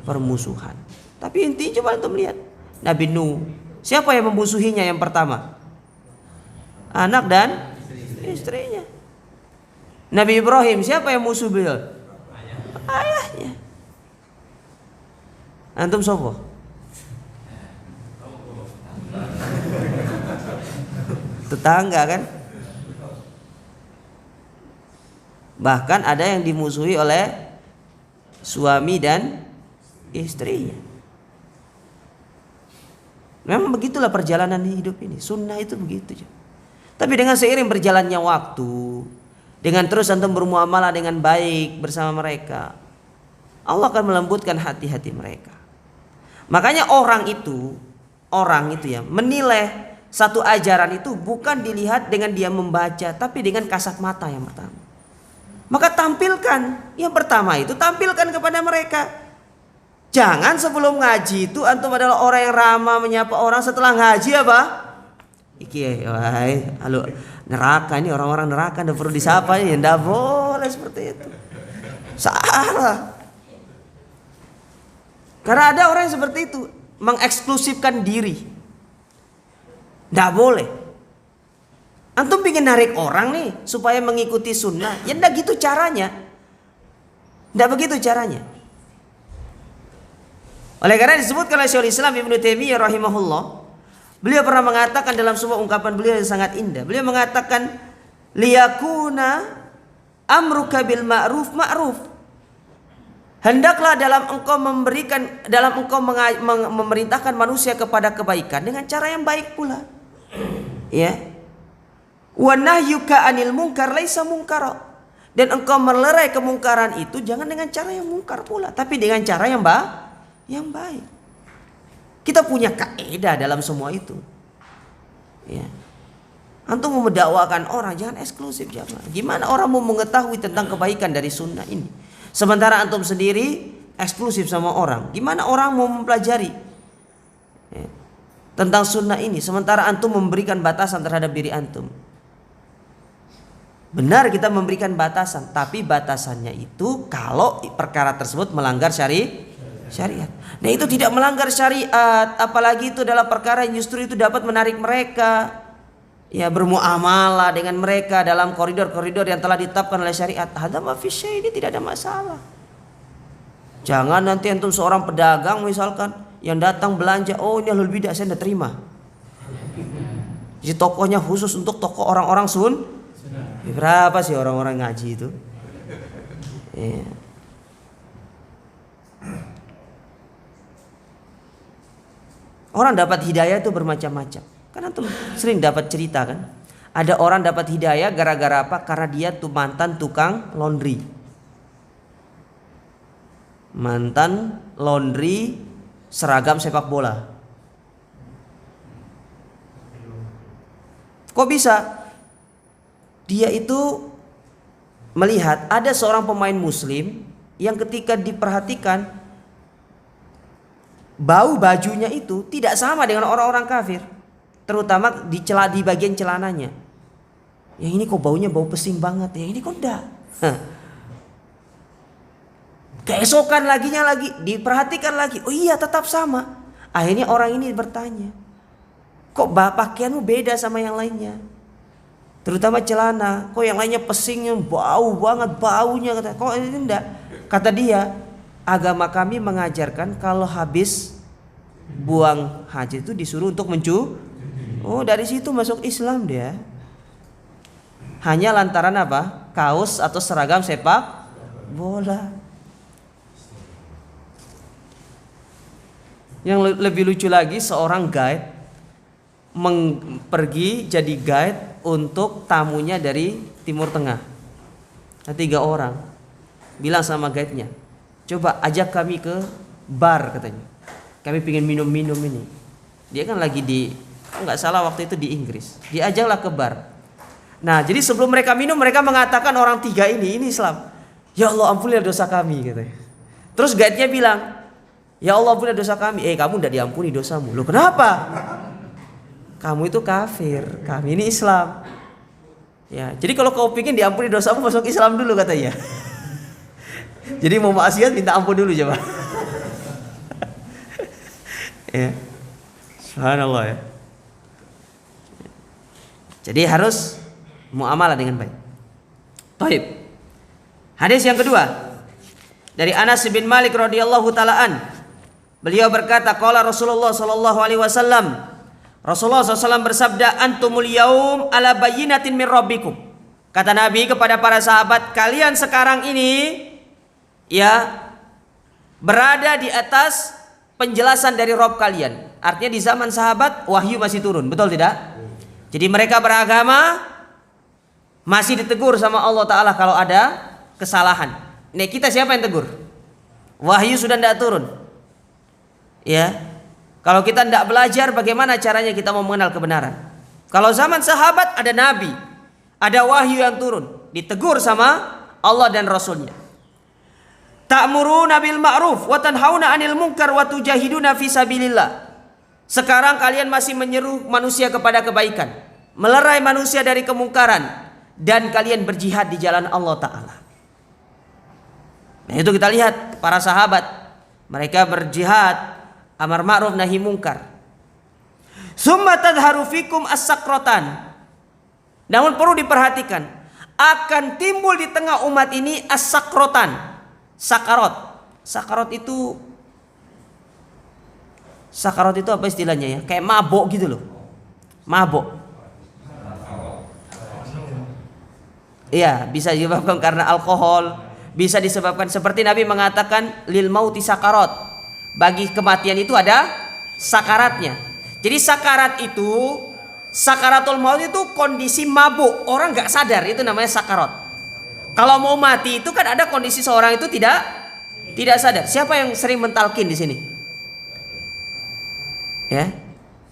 Speaker 1: permusuhan. Tapi intinya coba untuk melihat Nabi Nuh, siapa yang memusuhinya yang pertama? Anak dan istrinya. Nabi Ibrahim, siapa yang musuh beliau? Ayahnya. Antum sopo? Tetangga kan. Bahkan ada yang dimusuhi oleh suami dan istrinya. Memang begitulah perjalanan hidup ini. Sunnah itu begitu. Tapi dengan seiring berjalannya waktu, dengan terus antum bermuamalah dengan baik bersama mereka, Allah akan melembutkan hati-hati mereka. Makanya orang itu ya menilai satu ajaran itu bukan dilihat dengan dia membaca, tapi dengan kasat mata yang pertama. Maka tampilkan, yang pertama itu tampilkan kepada mereka. Jangan sebelum ngaji itu antum adalah orang yang ramah menyapa orang, setelah ngaji apa? Halo, neraka ini orang-orang neraka, tidak perlu disapa, ya tidak boleh seperti itu. Salah. Karena ada orang yang seperti itu, mengeksklusifkan diri. Tidak boleh. Antum ingin narik orang nih supaya mengikuti sunnah, ya tidak gitu caranya. Tidak begitu caranya. Oleh karena disebutkan oleh Syekhul Islam Ibnu Taimiyah rahimahullah, beliau pernah mengatakan dalam sebuah ungkapan beliau yang sangat indah. Beliau mengatakan, liyakuna amruka bil ma'ruf ma'ruf. Hendaklah dalam engkau memerintahkan manusia kepada kebaikan dengan cara yang baik pula. Ya. Wa nahyuka 'anil munkar laisa munkara. Dan engkau melerai kemungkaran itu jangan dengan cara yang mungkar pula, tapi dengan cara yang baik. Kita punya kaidah dalam semua itu. Ya. Antum mau mendakwakan orang jangan eksklusif jamaah. Gimana orang mau mengetahui tentang kebaikan dari sunnah ini? Sementara antum sendiri eksklusif sama orang. Gimana orang mau mempelajari tentang sunnah ini? Sementara antum memberikan batasan terhadap diri antum. Benar kita memberikan batasan, tapi batasannya itu kalau perkara tersebut melanggar syariat. Nah itu tidak melanggar syariat, apalagi itu adalah perkara yang justru itu dapat menarik mereka. Ya, bermuamalah dengan mereka dalam koridor-koridor yang telah ditetapkan oleh syariat. Hadza ma fi syai', ini tidak ada masalah. Jangan nanti antum seorang pedagang misalkan yang datang belanja, oh ini ahlul bidah, saya tidak terima. Jadi tokohnya khusus untuk toko orang-orang berapa sih orang-orang ngaji itu? Ya. Orang dapat hidayah itu bermacam-macam. Kan antum sering dapat cerita kan? Ada orang dapat hidayah gara-gara apa? Karena dia tuh mantan tukang laundry. Mantan laundry seragam sepak bola. Kok bisa? Dia itu melihat ada seorang pemain muslim yang ketika diperhatikan bau bajunya itu tidak sama dengan orang-orang kafir, terutama di bagian celananya. Yang ini kok baunya bau pesing banget, yang ini kok enggak. Keesokan lagi diperhatikan lagi, oh iya tetap sama. Akhirnya orang ini bertanya, kok pakaianmu beda sama yang lainnya? Terutama celana, kok yang lainnya pesingnya bau banget baunya, kok ini enggak? Kata dia, agama kami mengajarkan kalau habis buang hajat itu disuruh untuk Oh, dari situ masuk Islam dia. Hanya lantaran apa? Kaos atau seragam sepak bola. Yang lebih lucu lagi, seorang guide pergi jadi guide untuk tamunya dari Timur Tengah. Ada 3 orang. Bilang sama guide-nya, coba ajak kami ke bar katanya. Kami pengen minum-minum ini. Dia kan lagi nggak salah waktu itu di Inggris. Diajaklah ke bar. Nah, jadi sebelum mereka minum, mereka mengatakan orang 3 ini Islam. Ya Allah, ampunilah dosa kami katanya. Terus guide-nya bilang, ya Allah, ampunilah dosa kami. Kamu udah diampuni dosamu. Loh, kenapa? Kamu itu kafir, kami ini Islam. Ya, jadi kalau kau pikir diampuni dosamu, masuk Islam dulu katanya. Jadi mau maksiat minta ampun dulu coba. Ya. Subhanallah ya. Jadi harus muamalah dengan baik. Baik. Hadis yang kedua dari Anas bin Malik radhiyallahu taalaan. Beliau berkata, qala Rasulullah sallallahu alaihi wasallam. Rasulullah SAW bersabda, antumul yaum ala bayyinatin min rabbikum. Kata Nabi kepada para sahabat, kalian sekarang ini ya berada di atas penjelasan dari Rabb kalian. Artinya di zaman sahabat wahyu masih turun, betul tidak? Jadi mereka beragama masih ditegur sama Allah Ta'ala kalau ada kesalahan. Nih kita siapa yang tegur? Wahyu sudah tidak turun. Ya. Kalau kita tidak belajar, bagaimana caranya kita mau mengenal kebenaran? Kalau zaman sahabat ada nabi, ada wahyu yang turun, ditegur sama Allah dan Rasulnya. Ta'muruna bil ma'ruf wa tanhauna 'anil munkar wa tujahiduna fi sabilillah. Sekarang kalian masih menyeru manusia kepada kebaikan, melerai manusia dari kemungkaran, dan kalian berjihad di jalan Allah Ta'ala. Nah itu kita lihat para sahabat, mereka berjihad, amar ma'ruf nahi mungkar. Summa tadharu fikum as-sakratan. Namun perlu diperhatikan, akan timbul di tengah umat ini as-sakrotan, sakarot. Sakarot itu apa istilahnya ya? Kayak mabok gitu loh. Mabok. Iya, bisa disebabkan karena alkohol, bisa disebabkan seperti Nabi mengatakan lil mauti sakarot. Bagi kematian itu ada sakaratnya. Jadi sakarat itu, sakaratul maut itu kondisi mabuk, orang nggak sadar, itu namanya sakarat. Kalau mau mati itu kan ada kondisi seorang itu tidak sadar. Siapa yang sering mentalkin di sini? Ya?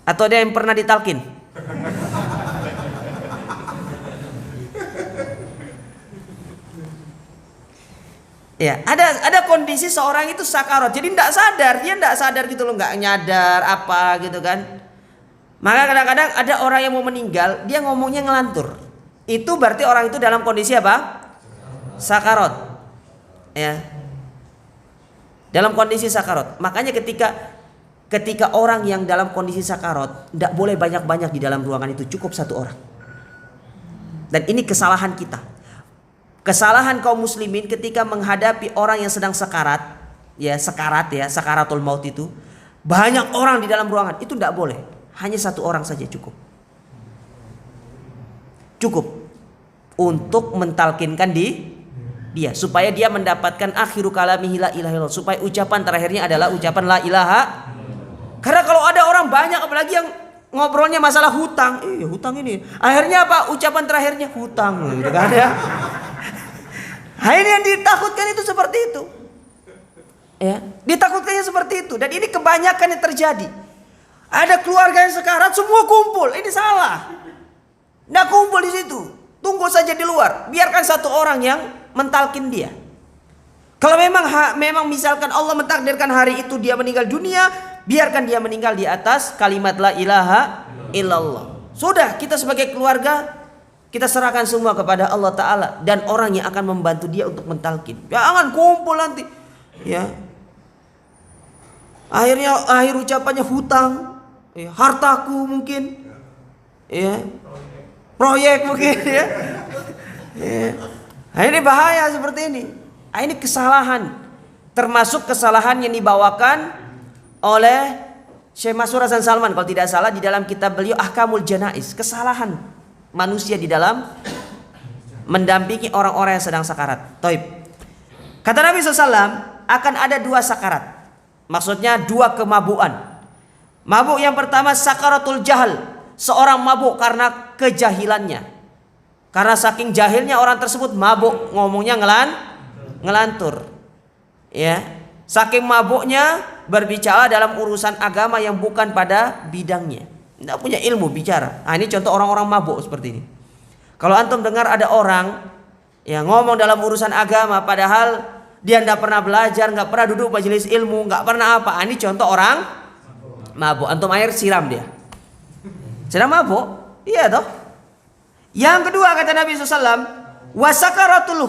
Speaker 1: Atau ada yang pernah ditalkin? Ya, ada kondisi seorang itu sakarat, jadi tidak sadar gitu loh, nggak nyadar apa gitu kan. Maka kadang-kadang ada orang yang mau meninggal, dia ngomongnya ngelantur. Itu berarti orang itu dalam kondisi apa? Sakarat. Ya. Dalam kondisi sakarat. Makanya ketika orang yang dalam kondisi sakarat, tidak boleh banyak-banyak di dalam ruangan itu, cukup 1 orang. Dan ini kesalahan kita. Kesalahan kaum muslimin ketika menghadapi orang yang sedang sekarat, sakaratul maut itu, banyak orang di dalam ruangan, itu tidak boleh. Hanya 1 orang saja cukup. Cukup untuk mentalkinkan dia supaya dia mendapatkan akhiru kalamihi la ilaha illallah, supaya ucapan terakhirnya adalah ucapan la ilaha. Karena kalau ada orang banyak, apalagi yang ngobrolnya masalah hutang, hutang ini, akhirnya apa? Ucapan terakhirnya hutang, gitu kan ya. Ini yang ditakutkan itu seperti itu. Ya, ditakutkannya seperti itu, dan ini kebanyakan yang terjadi. Ada keluarga yang sekarat semua kumpul, ini salah. Nggak kumpul di situ. Tunggu saja di luar. Biarkan satu orang yang mentalkin dia. Kalau memang misalkan Allah mentakdirkan hari itu dia meninggal dunia, biarkan dia meninggal di atas kalimat la ilaha illallah. Sudah, kita sebagai keluarga kita serahkan semua kepada Allah Ta'ala dan orang yang akan membantu dia untuk mentalkin. Jangan kumpul nanti. Ya. Akhir ucapannya hutang, ya, hartaku mungkin, ya, proyek mungkin, ya. Ya. Nah, ini bahaya seperti ini. Nah, ini kesalahan, termasuk kesalahan yang dibawakan oleh Syekh Mansur Hasan Salman kalau tidak salah di dalam kitab beliau Ahkamul Janaiz. Kesalahan manusia di dalam mendampingi orang-orang yang sedang sakarat. Taib. Kata Nabi SAW, akan ada 2 sakarat. Maksudnya 2 kemabukan. Mabuk yang pertama sakaratul jahal. Seorang mabuk karena kejahilannya. Karena saking jahilnya orang tersebut mabuk, ngomongnya ngelantur. Ya. Saking mabuknya berbicara dalam urusan agama yang bukan pada bidangnya. Tidak punya ilmu bicara. Nah, ini contoh orang-orang mabuk seperti ini. Kalau antum dengar ada orang yang ngomong dalam urusan agama padahal dia tidak pernah belajar, nggak pernah duduk majelis ilmu, nggak pernah apa. Nah, ini contoh orang mabuk. Antum air siram dia. Sedang mabuk? Iya toh. Yang kedua kata Nabi SAW, wasakaratul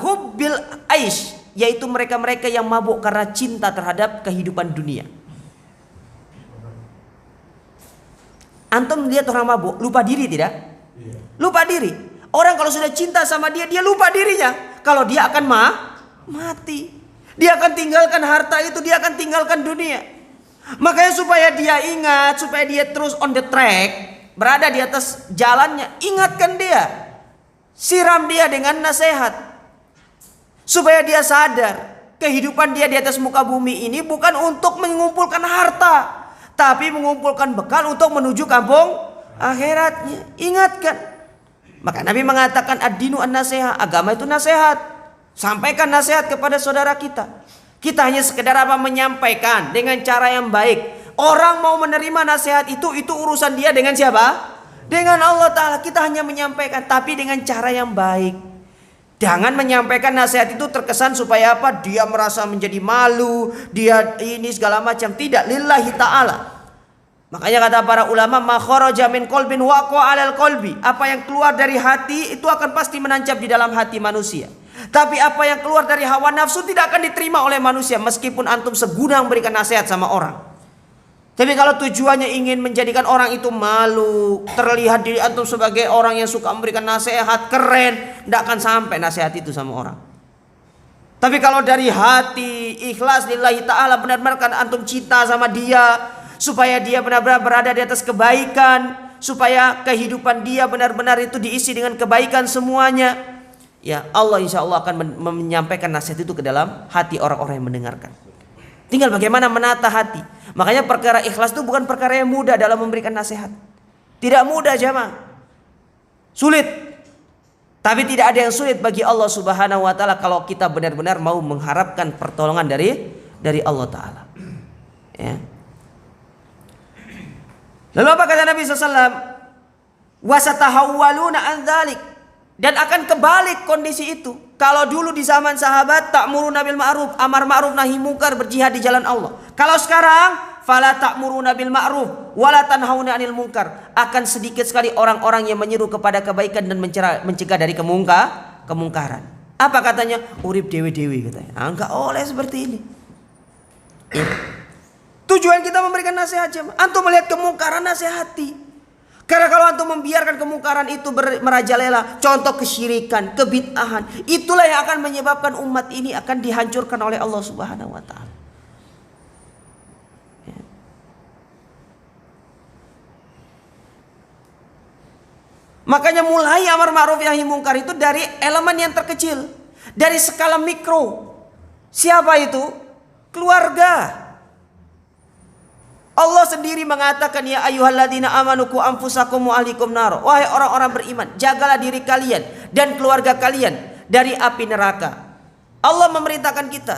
Speaker 1: hubbil aish, yaitu mereka-mereka yang mabuk karena cinta terhadap kehidupan dunia. Antum lihat orang mabuk, lupa diri tidak? Lupa diri. Orang kalau sudah cinta sama dia, dia lupa dirinya. Kalau dia akan mati. Dia akan tinggalkan harta itu, dia akan tinggalkan dunia. Makanya supaya dia ingat, supaya dia terus on the track, berada di atas jalannya, ingatkan dia. Siram dia dengan nasihat. Supaya dia sadar, kehidupan dia di atas muka bumi ini bukan untuk mengumpulkan harta, tapi mengumpulkan bekal untuk menuju kampung akhiratnya. Ingatkan. Maka Nabi mengatakan ad-dinu an-nasihat, agama itu nasihat. Sampaikan nasihat kepada saudara kita. Kita hanya sekedar menyampaikan dengan cara yang baik. Orang mau menerima nasihat itu urusan dia dengan siapa? Dengan Allah Ta'ala. Kita hanya menyampaikan, tapi dengan cara yang baik. Jangan menyampaikan nasihat itu terkesan supaya apa? Dia merasa menjadi malu, dia ini segala macam. Tidak, lillahi ta'ala. Makanya kata para ulama, ma kharaja min qalbin waqa 'alal qalbi. Apa yang keluar dari hati itu akan pasti menancap di dalam hati manusia. Tapi apa yang keluar dari hawa nafsu tidak akan diterima oleh manusia meskipun antum seguna memberikan nasihat sama orang. Tapi kalau tujuannya ingin menjadikan orang itu malu, terlihat diri antum sebagai orang yang suka memberikan nasihat, keren, tidak akan sampai nasihat itu sama orang. Tapi kalau dari hati, ikhlas lillahi ta'ala, benar-benar kan antum cinta sama dia, supaya dia benar-benar berada di atas kebaikan, supaya kehidupan dia benar-benar itu diisi dengan kebaikan semuanya. Ya, Allah insya Allah akan menyampaikan nasihat itu ke dalam hati orang-orang yang mendengarkan. Tinggal bagaimana menata hati. Makanya perkara ikhlas itu bukan perkara yang mudah dalam memberikan nasihat. Tidak mudah jamaah. Sulit. Tapi tidak ada yang sulit bagi Allah Subhanahu wa taala kalau kita benar-benar mau mengharapkan pertolongan dari Allah Ta'ala. Ya. Lalu apa kata Nabi SAW? Wasatahawwaluna an dzalik. Dan akan kebalik kondisi itu. Kalau dulu di zaman sahabat ta'muruna bil ma'ruf, amar ma'ruf nahi munkar, berjihad di jalan Allah. Kalau sekarang fala ta'muruna bil ma'ruf wala tanhauna 'anil munkar. Akan sedikit sekali orang-orang yang menyeru kepada kebaikan dan mencegah dari kemungkaran. Apa katanya? Urip dewe-dewe katanya. Enggak oleh seperti ini. Ya. Tujuan kita memberikan nasihat jemaah. Antum melihat kemungkaran, nasihati. Karena kalau antum membiarkan kemungkaran itu merajalela, contoh kesyirikan, kebid'ahan, itulah yang akan menyebabkan umat ini akan dihancurkan oleh Allah Subhanahu wa taala. Ya. Makanya mulai amar ma'ruf nahi munkar itu dari elemen yang terkecil, dari skala mikro. Siapa itu? Keluarga. Allah sendiri mengatakan ya ayyuhalladzina amanu qu anfusakum wa ahlikum nar. Wahai orang-orang beriman, jagalah diri kalian dan keluarga kalian dari api neraka. Allah memerintahkan kita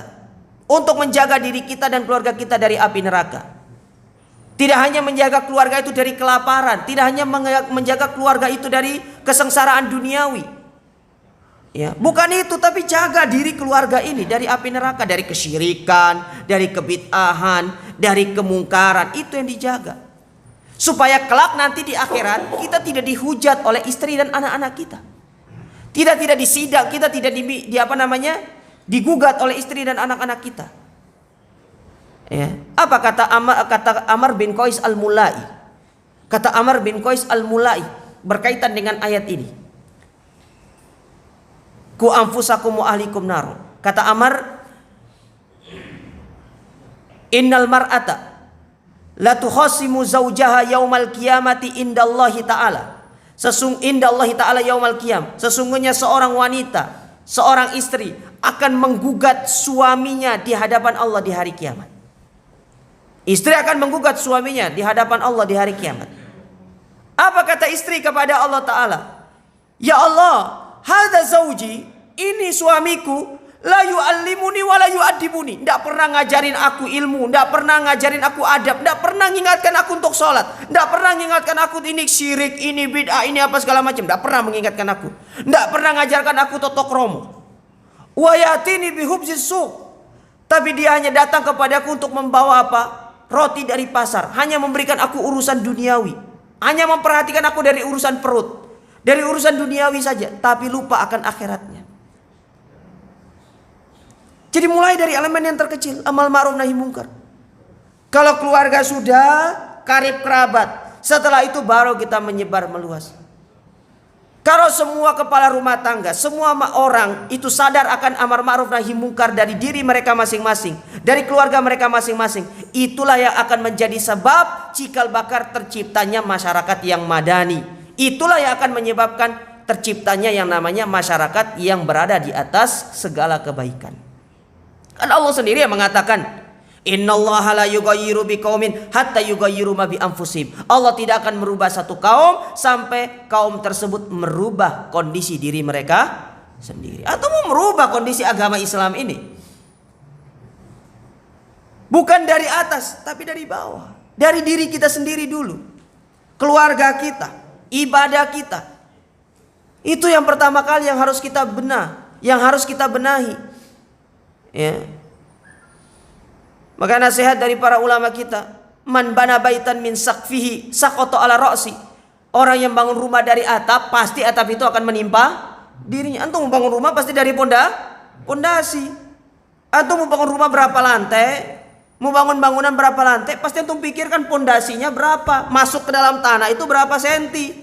Speaker 1: untuk menjaga diri kita dan keluarga kita dari api neraka. Tidak hanya menjaga keluarga itu dari kelaparan, tidak hanya menjaga keluarga itu dari kesengsaraan duniawi. Ya, bukan itu, tapi jaga diri keluarga ini dari api neraka, dari kesyirikan, dari kebid'ahan, dari kemungkaran. Itu yang dijaga. Supaya kelak nanti di akhirat kita tidak dihujat oleh istri dan anak-anak kita. Tidak disidang, kita tidak digugat oleh istri dan anak-anak kita. Ya. Apa kata Amr bin Qais al-Mulai? Kata Amr bin Qais al-Mulai berkaitan dengan ayat ini. Ku anfusakum wa ahlikum nar. Kata Amr, innal mar'ata la tukhasimu zawjaha yaumal qiyamati indallahi ta'ala. Indallahi ta'ala yaumal qiyam. Sesungguhnya seorang wanita, seorang istri akan menggugat suaminya di hadapan Allah di hari kiamat. Istri akan menggugat suaminya di hadapan Allah di hari kiamat. Apa kata istri kepada Allah Ta'ala? Ya Allah, hadza zauji, ini suamiku, la yu'allimuni wa la yu'addibuni. Tidak pernah ngajarin aku ilmu, tidak pernah ngajarin aku adab, tidak pernah mengingatkan aku untuk sholat, tidak pernah mengingatkan aku ini syirik, ini bid'ah, ini apa segala macam. Tidak pernah mengingatkan aku, tidak pernah ngajarkan aku totok romo. Wa yatini bihubzis suq. Tapi dia hanya datang kepadaku untuk membawa apa? Roti dari pasar, hanya memberikan aku urusan duniawi, hanya memperhatikan aku dari urusan perut, dari urusan duniawi saja, tapi lupa akan akhiratnya. Jadi mulai dari elemen yang terkecil, amal ma'ruf nahi mungkar. Kalau keluarga sudah karib kerabat, setelah itu baru kita menyebar meluas. Kalau semua kepala rumah tangga, semua orang itu sadar akan amar ma'ruf nahi mungkar dari diri mereka masing-masing, dari keluarga mereka masing-masing, itulah yang akan menjadi sebab cikal bakar terciptanya masyarakat yang madani. Itulah yang akan menyebabkan terciptanya yang namanya masyarakat yang berada di atas segala kebaikan. Kan Allah sendiri yang mengatakan, innallaha la yughayyiru biqaumin hatta yughayyiru ma bi anfusihim. Allah tidak akan merubah satu kaum sampai kaum tersebut merubah kondisi diri mereka sendiri, atau mau merubah kondisi agama Islam ini. Bukan dari atas, tapi dari bawah. Dari diri kita sendiri dulu. Keluarga kita, ibadah kita. Itu yang pertama kali yang harus kita benahi. Ya. Maka nasihat dari para ulama kita, man bana baitan min saqfihi saqata ala ra'si. Orang yang bangun rumah dari atap, pasti atap itu akan menimpa dirinya. Antum mau bangun rumah pasti dari pondasi. Antum mau bangun rumah berapa lantai, mau bangun bangunan berapa lantai, pasti antum pikirkan pondasinya berapa, masuk ke dalam tanah itu berapa senti.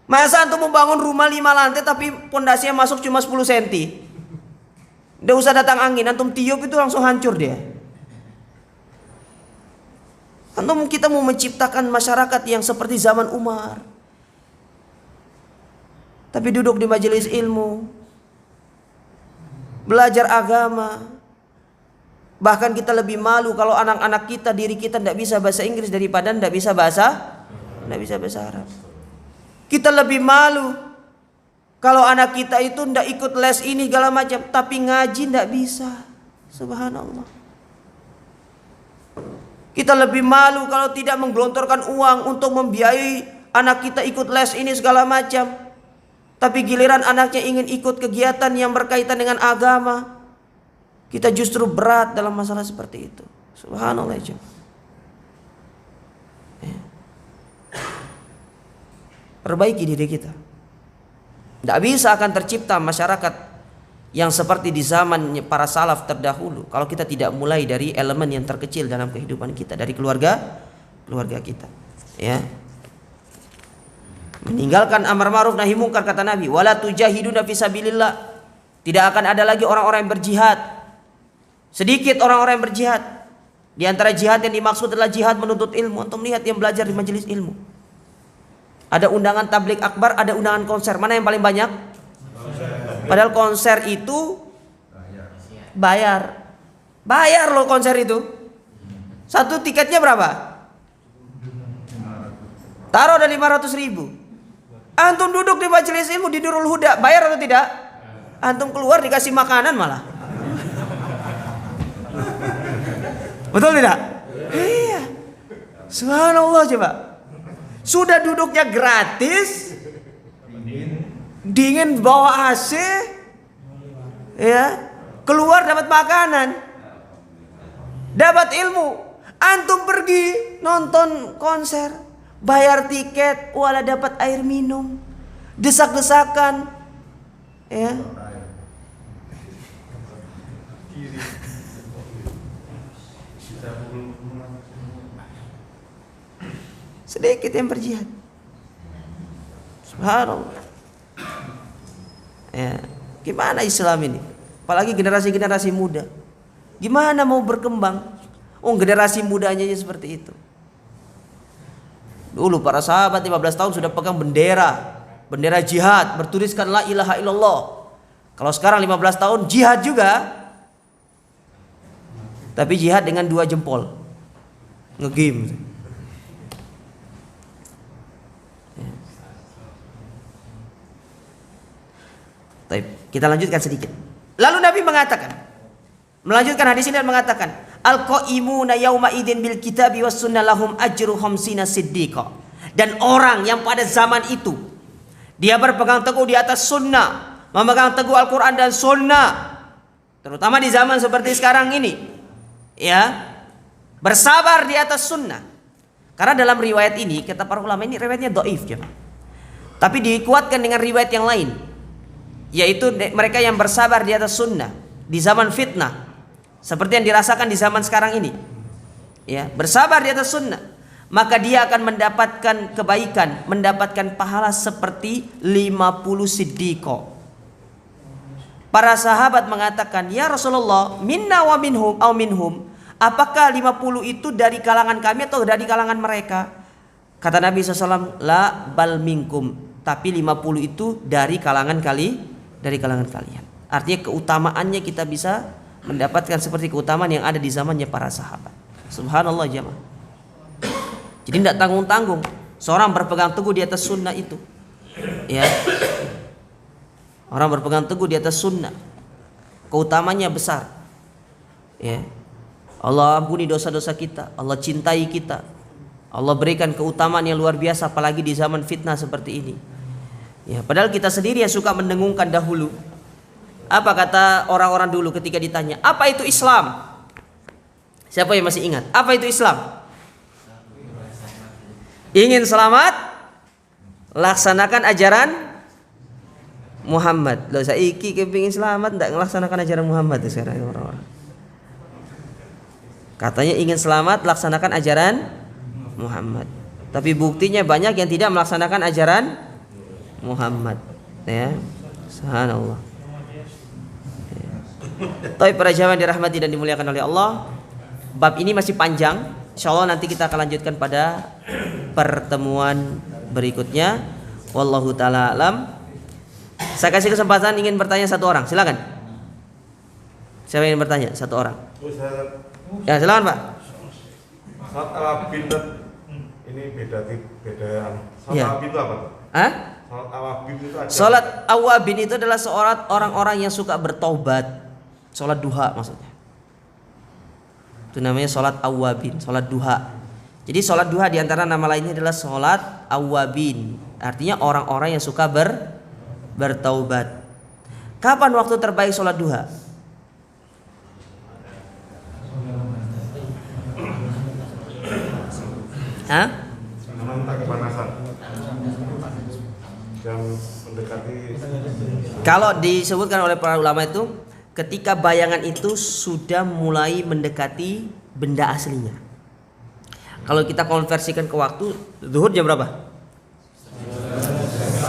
Speaker 1: Masa antum mau bangun rumah 5 lantai tapi pondasinya masuk cuma 10 senti. Nggak usah datang angin, antum tiup itu langsung hancur dia. Kita mau menciptakan masyarakat yang seperti zaman Umar, tapi duduk di majelis ilmu, belajar agama. Bahkan kita lebih malu kalau anak-anak kita, diri kita tidak bisa bahasa Inggris daripada tidak bisa bahasa Arab. Kita lebih malu kalau anak kita itu tidak ikut les ini segala macam, tapi ngaji tidak bisa. Subhanallah. Kita lebih malu kalau tidak menggelontorkan uang untuk membiayai anak kita ikut les ini segala macam, tapi giliran anaknya ingin ikut kegiatan yang berkaitan dengan agama, kita justru berat dalam masalah seperti itu. Subhanallah. Perbaiki diri kita. Tidak bisa akan tercipta masyarakat yang seperti di zaman para salaf terdahulu kalau kita tidak mulai dari elemen yang terkecil dalam kehidupan kita, dari keluarga kita. Ya. Meninggalkan amar ma'ruf nahi mungkar, kata Nabi, wala tujahiduna fi sabilillah. Tidak akan ada lagi orang-orang yang berjihad. Sedikit orang-orang yang berjihad. Di antara jihad yang dimaksud adalah jihad menuntut ilmu. Untuk melihat yang belajar di majelis ilmu. Ada undangan tablik akbar, ada undangan konser. Mana yang paling banyak? Padahal konser itu bayar loh konser itu. Satu tiketnya berapa? Taruh ada 500.000. Antum duduk di majelis ilmu di Nurul Huda, bayar atau tidak? Antum keluar dikasih makanan malah. Betul tidak? Iya. Subhanallah coba. Sudah duduknya gratis, dingin bawa AC, ya, keluar dapat makanan, dapat ilmu. Antum pergi nonton konser, bayar tiket, wala dapat air minum, desak-desakan, ya. Sedikit yang berjihad. Subhanallah. Ya, gimana Islam ini? Apalagi generasi-generasi muda. Gimana mau berkembang? Oh, generasi mudanya aja seperti itu. Dulu para sahabat 15 tahun sudah pegang bendera jihad, bertuliskan la ilaha illallah. Kalau sekarang 15 tahun jihad juga, tapi jihad dengan 2 jempol, ngegame. Baik, kita lanjutkan sedikit. Lalu Nabi melanjutkan hadis ini dan mengatakan, al-qaimuna yauma idzin bil kitabi was sunnah lahum ajru khamsina siddiqa. Dan orang yang pada zaman itu dia berpegang teguh di atas sunnah, memegang teguh Al-Quran dan sunnah, terutama di zaman seperti sekarang ini, ya, bersabar di atas sunnah. Karena dalam riwayat ini kata para ulama ini riwayatnya dhaif, tapi dikuatkan dengan riwayat yang lain, yaitu mereka yang bersabar di atas sunnah di zaman fitnah seperti yang dirasakan di zaman sekarang ini, ya, bersabar di atas sunnah, maka dia akan mendapatkan kebaikan, mendapatkan pahala seperti 50 siddiqo. Para sahabat mengatakan, ya Rasulullah, minna wa minhum au minhum, apakah 50 itu dari kalangan kami atau dari kalangan mereka? Kata Nabi SAW, la bal minkum, tapi 50 itu dari kalangan kalian. Artinya keutamaannya kita bisa mendapatkan seperti keutamaan yang ada di zamannya para sahabat. Subhanallah jemaah. Jadi tidak tanggung-tanggung seorang berpegang teguh di atas sunnah itu, ya. Orang berpegang teguh di atas sunnah, keutamanya besar, ya. Allah ampuni dosa-dosa kita, Allah cintai kita, Allah berikan keutamaan yang luar biasa, apalagi di zaman fitnah seperti ini, ya. Padahal kita sendiri yang suka mendengungkan dahulu. Apa kata orang-orang dulu ketika ditanya, apa itu Islam? Siapa yang masih ingat? Apa itu Islam? Ingin selamat, laksanakan ajaran Muhammad. Loh, saiki kepingin selamat ndak ngelaksanakan ajaran Muhammad sekarang orang-orang. Katanya ingin selamat, laksanakan ajaran Muhammad. Tapi buktinya banyak yang tidak melaksanakan ajaran Muhammad, ya. Subhanallah. Tapi para jamaah dirahmati dan dimuliakan oleh Allah, bab ini masih panjang. Insyaallah nanti kita akan lanjutkan pada pertemuan berikutnya. Wallahu taala alam. Saya kasih kesempatan ingin bertanya satu orang, silakan. Siapa yang ingin bertanya? Satu orang. Ya, silakan Pak.
Speaker 2: Salat awabin ini beda. Salat
Speaker 1: ya.
Speaker 2: awabin itu apa?
Speaker 1: Hah?
Speaker 2: Salat awabin itu ada.
Speaker 1: Salat awabin itu adalah orang-orang yang suka bertaubat. Salat duha maksudnya. Itu namanya salat awabin, salat duha. Jadi salat duha diantara nama lainnya adalah salat awabin. Artinya orang-orang yang suka bertaubat. Kapan waktu terbaik salat duha? Hah?
Speaker 2: Menentang kepanasan. Jam mendekati.
Speaker 1: Kalau disebutkan oleh para ulama itu, ketika bayangan itu sudah mulai mendekati benda aslinya. Kalau kita konversikan ke waktu, zuhur jam berapa?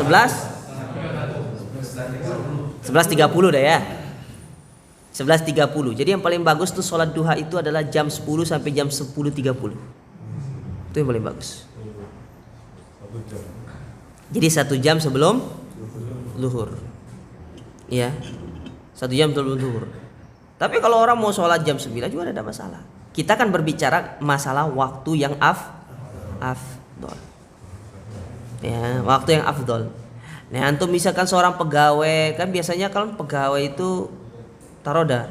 Speaker 1: 11.30 dah ya. 11.30. Jadi yang paling bagus tuh sholat duha itu adalah jam 10 sampai jam 10.30. Itu yang paling bagus. Jadi 1 jam sebelum zuhur. Ya. 1 jam sebelum zuhur. Tapi kalau orang mau sholat jam 9 juga tidak ada masalah. Kita kan berbicara masalah waktu yang afdol. Ya, waktu yang afdol. Nah, antum misalkan seorang pegawai, kan biasanya kalau pegawai itu taruh dah.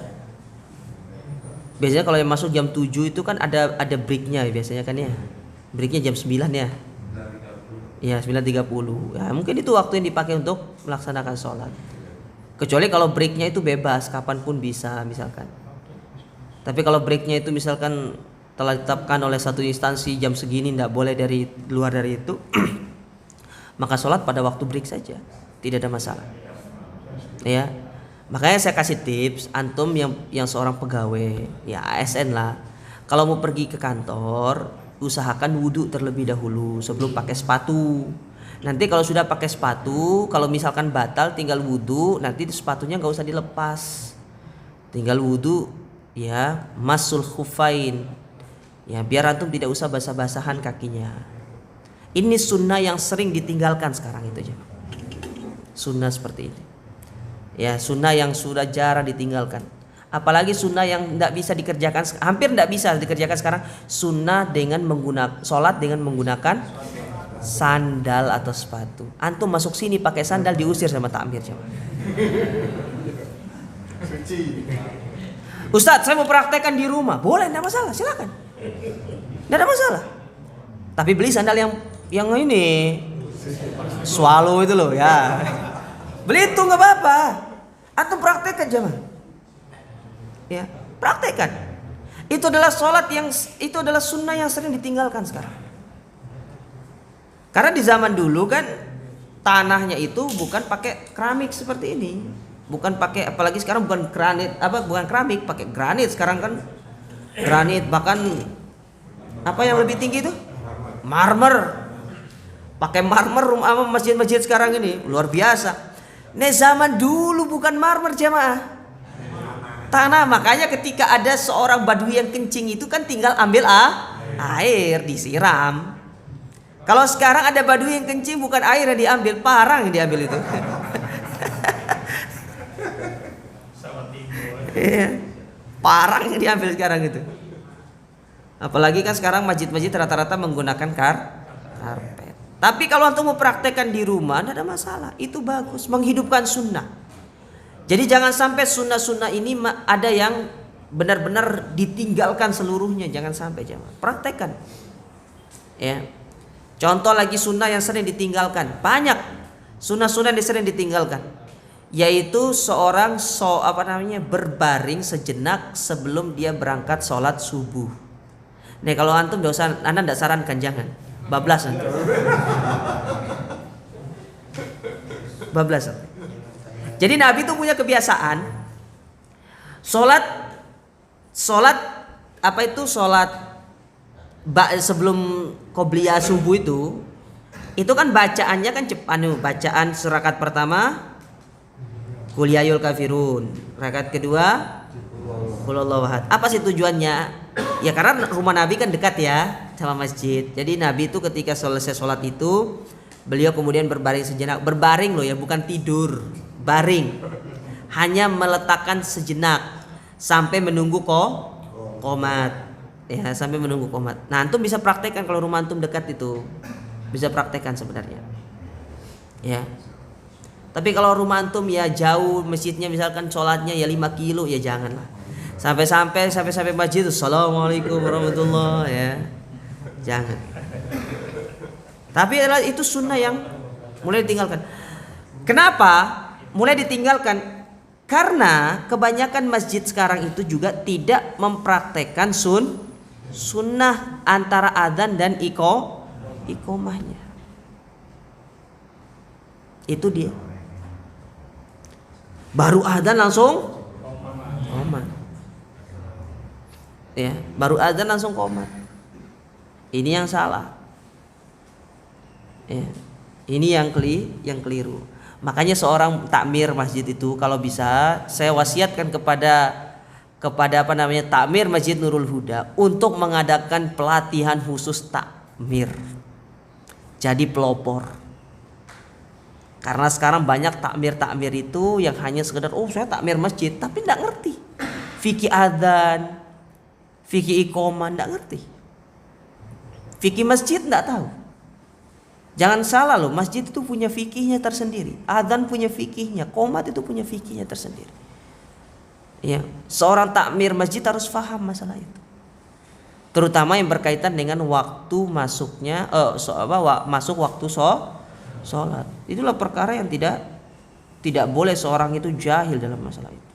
Speaker 1: Biasanya kalau yang masuk jam 7 itu kan ada breaknya biasanya kan ya. Breaknya jam 9 ya. Ya 9.30. Ya mungkin itu waktu yang dipakai untuk melaksanakan sholat. Kecuali kalau breaknya itu bebas, kapanpun bisa misalkan. Tapi kalau breaknya itu misalkan telah ditetapkan oleh satu instansi jam segini, tidak boleh dari luar dari itu, maka sholat pada waktu break saja, tidak ada masalah. Ya, makanya saya kasih tips, antum yang seorang pegawai, ya ASN lah, kalau mau pergi ke kantor, usahakan wudhu terlebih dahulu sebelum pakai sepatu. Nanti kalau sudah pakai sepatu, kalau misalkan batal, tinggal wudhu, nanti sepatunya nggak usah dilepas, tinggal wudhu, ya masul khufain, ya biar antum tidak usah basah-basahan kakinya. Ini sunnah yang sering ditinggalkan sekarang itu, jemaah. Sunnah seperti ini. Ya, sunnah yang sudah jarang ditinggalkan. Apalagi sunnah yang tidak bisa dikerjakan, hampir tidak bisa dikerjakan sekarang. Sunnah dengan menggunakan sholat dengan menggunakan sandal atau sepatu. Antum masuk sini pakai sandal diusir sama takmir, jemaah. Ustadz, saya mau praktekkan di rumah. Boleh, tidak masalah, silakan. Tidak ada masalah. Tapi beli sandal yang ini swallow itu loh ya. Beli itu nggak apa-apa. Antum praktekkan jemaah. Ya, praktekkan. Itu adalah itu adalah sunnah yang sering ditinggalkan sekarang. Karena di zaman dulu kan tanahnya itu bukan pakai keramik seperti ini. Bukan pakai, apalagi sekarang bukan keramik, pakai granit sekarang kan. Granit, bahkan apa yang lebih tinggi itu? Marmer. Pakai marmer rumah masjid-masjid sekarang ini luar biasa. Nah, zaman dulu bukan marmer, jemaah. Tanah, makanya ketika ada seorang badui yang kencing itu kan tinggal ambil air disiram. Kalau sekarang ada badui yang kencing bukan air yang diambil, parang yang diambil itu. Parang yang diambil sekarang itu. Apalagi kan sekarang masjid-masjid rata-rata menggunakan karpet. Tapi kalau antum mau praktekkan di rumah, tidak ada masalah. Itu bagus, menghidupkan sunnah. Jadi jangan sampai sunnah-sunnah ini ada yang benar-benar ditinggalkan seluruhnya. Jangan sampai, jemaah. Praktekkan. Ya. Contoh lagi sunnah yang sering ditinggalkan. Banyak sunnah-sunnah yang sering ditinggalkan. Yaitu seorang berbaring sejenak sebelum dia berangkat sholat subuh. Nih kalau antum anda tidak sarankan, jangan. Bablas nanti. Bablas nanti. Jadi Nabi itu punya kebiasaan sholat sebelum qobliyah subuh itu kan bacaannya kan bacaan rakaat pertama Qul ya ayyuhal kafirun, rakaat kedua Qul huwallahu ahad. Apa sih tujuannya? Ya karena rumah Nabi kan dekat ya sama masjid. Jadi Nabi itu ketika selesai sholat itu beliau kemudian berbaring sejenak. Berbaring loh ya, bukan tidur. Baring. Hanya meletakkan sejenak sampai menunggu qomat. Ya, sampai menunggu qomat. Nah, antum bisa praktekkan kalau rumah antum dekat itu. Bisa praktekkan sebenarnya. Ya. Tapi kalau rumah antum ya jauh masjidnya, misalkan sholatnya ya 5 kilo, ya janganlah. Sampai masjid, assalamualaikum warahmatullahi ya. Jangan. Tapi itu sunnah yang mulai ditinggalkan. Kenapa mulai ditinggalkan? Karena kebanyakan masjid sekarang itu juga tidak mempraktekkan sunnah antara adzan dan iqomahnya. Itu dia. Baru adzan langsung qomat. Ya, baru adzan langsung qomat. Ini yang salah. Ya, ini yang keliru. Makanya seorang takmir masjid itu kalau bisa saya wasiatkan kepada takmir Masjid Nurul Huda untuk mengadakan pelatihan khusus takmir. Jadi pelopor. Karena sekarang banyak takmir itu yang hanya sekedar saya takmir masjid tapi tidak ngerti fikih adzan, fikih iqomah, tidak ngerti. Fikih masjid tidak tahu. Jangan salah loh, masjid itu punya fikihnya tersendiri, adzan punya fikihnya, qomat itu punya fikihnya tersendiri. Ya, seorang takmir masjid harus paham masalah itu. terutama yang berkaitan dengan waktu masuknya masuk waktu sholat. Itulah perkara yang tidak boleh seorang itu jahil dalam masalah itu.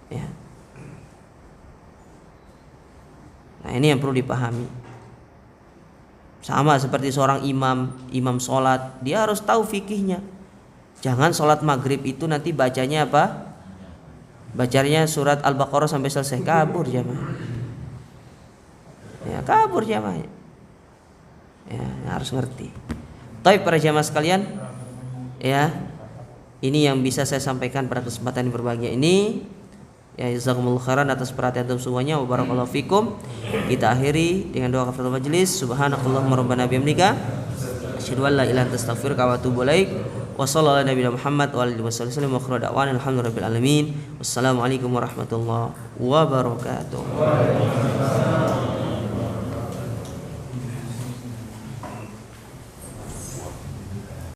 Speaker 1: Ya. Nah, ini yang perlu dipahami. Sama seperti seorang imam sholat, dia harus tahu fikihnya. Jangan sholat maghrib itu nanti bacanya apa? Bacanya surat Al-Baqarah sampai selesai, kabur jamaah. Ya, kabur jamaah. Ya, harus ngerti. Tapi para jamaah sekalian, ya, ini yang bisa saya sampaikan pada kesempatan yang berbahagia ini. Ya, jazakumullahu khairan atas perhatian antum semuanya. Wa barakallahu fikum. Kita akhiri dengan doa kafaratul majelis. Subhanakallahumma rabbana bihamdika asyhadu an la ilaha illa anta astaghfiruka wa atubu ilaik. Wa sallallahu ala nabiyina Muhammad wa alihi wasallam wa akhiru da'wana alhamdulillahi rabbil alamin. Wassalamualaikum warahmatullahi wabarakatuh.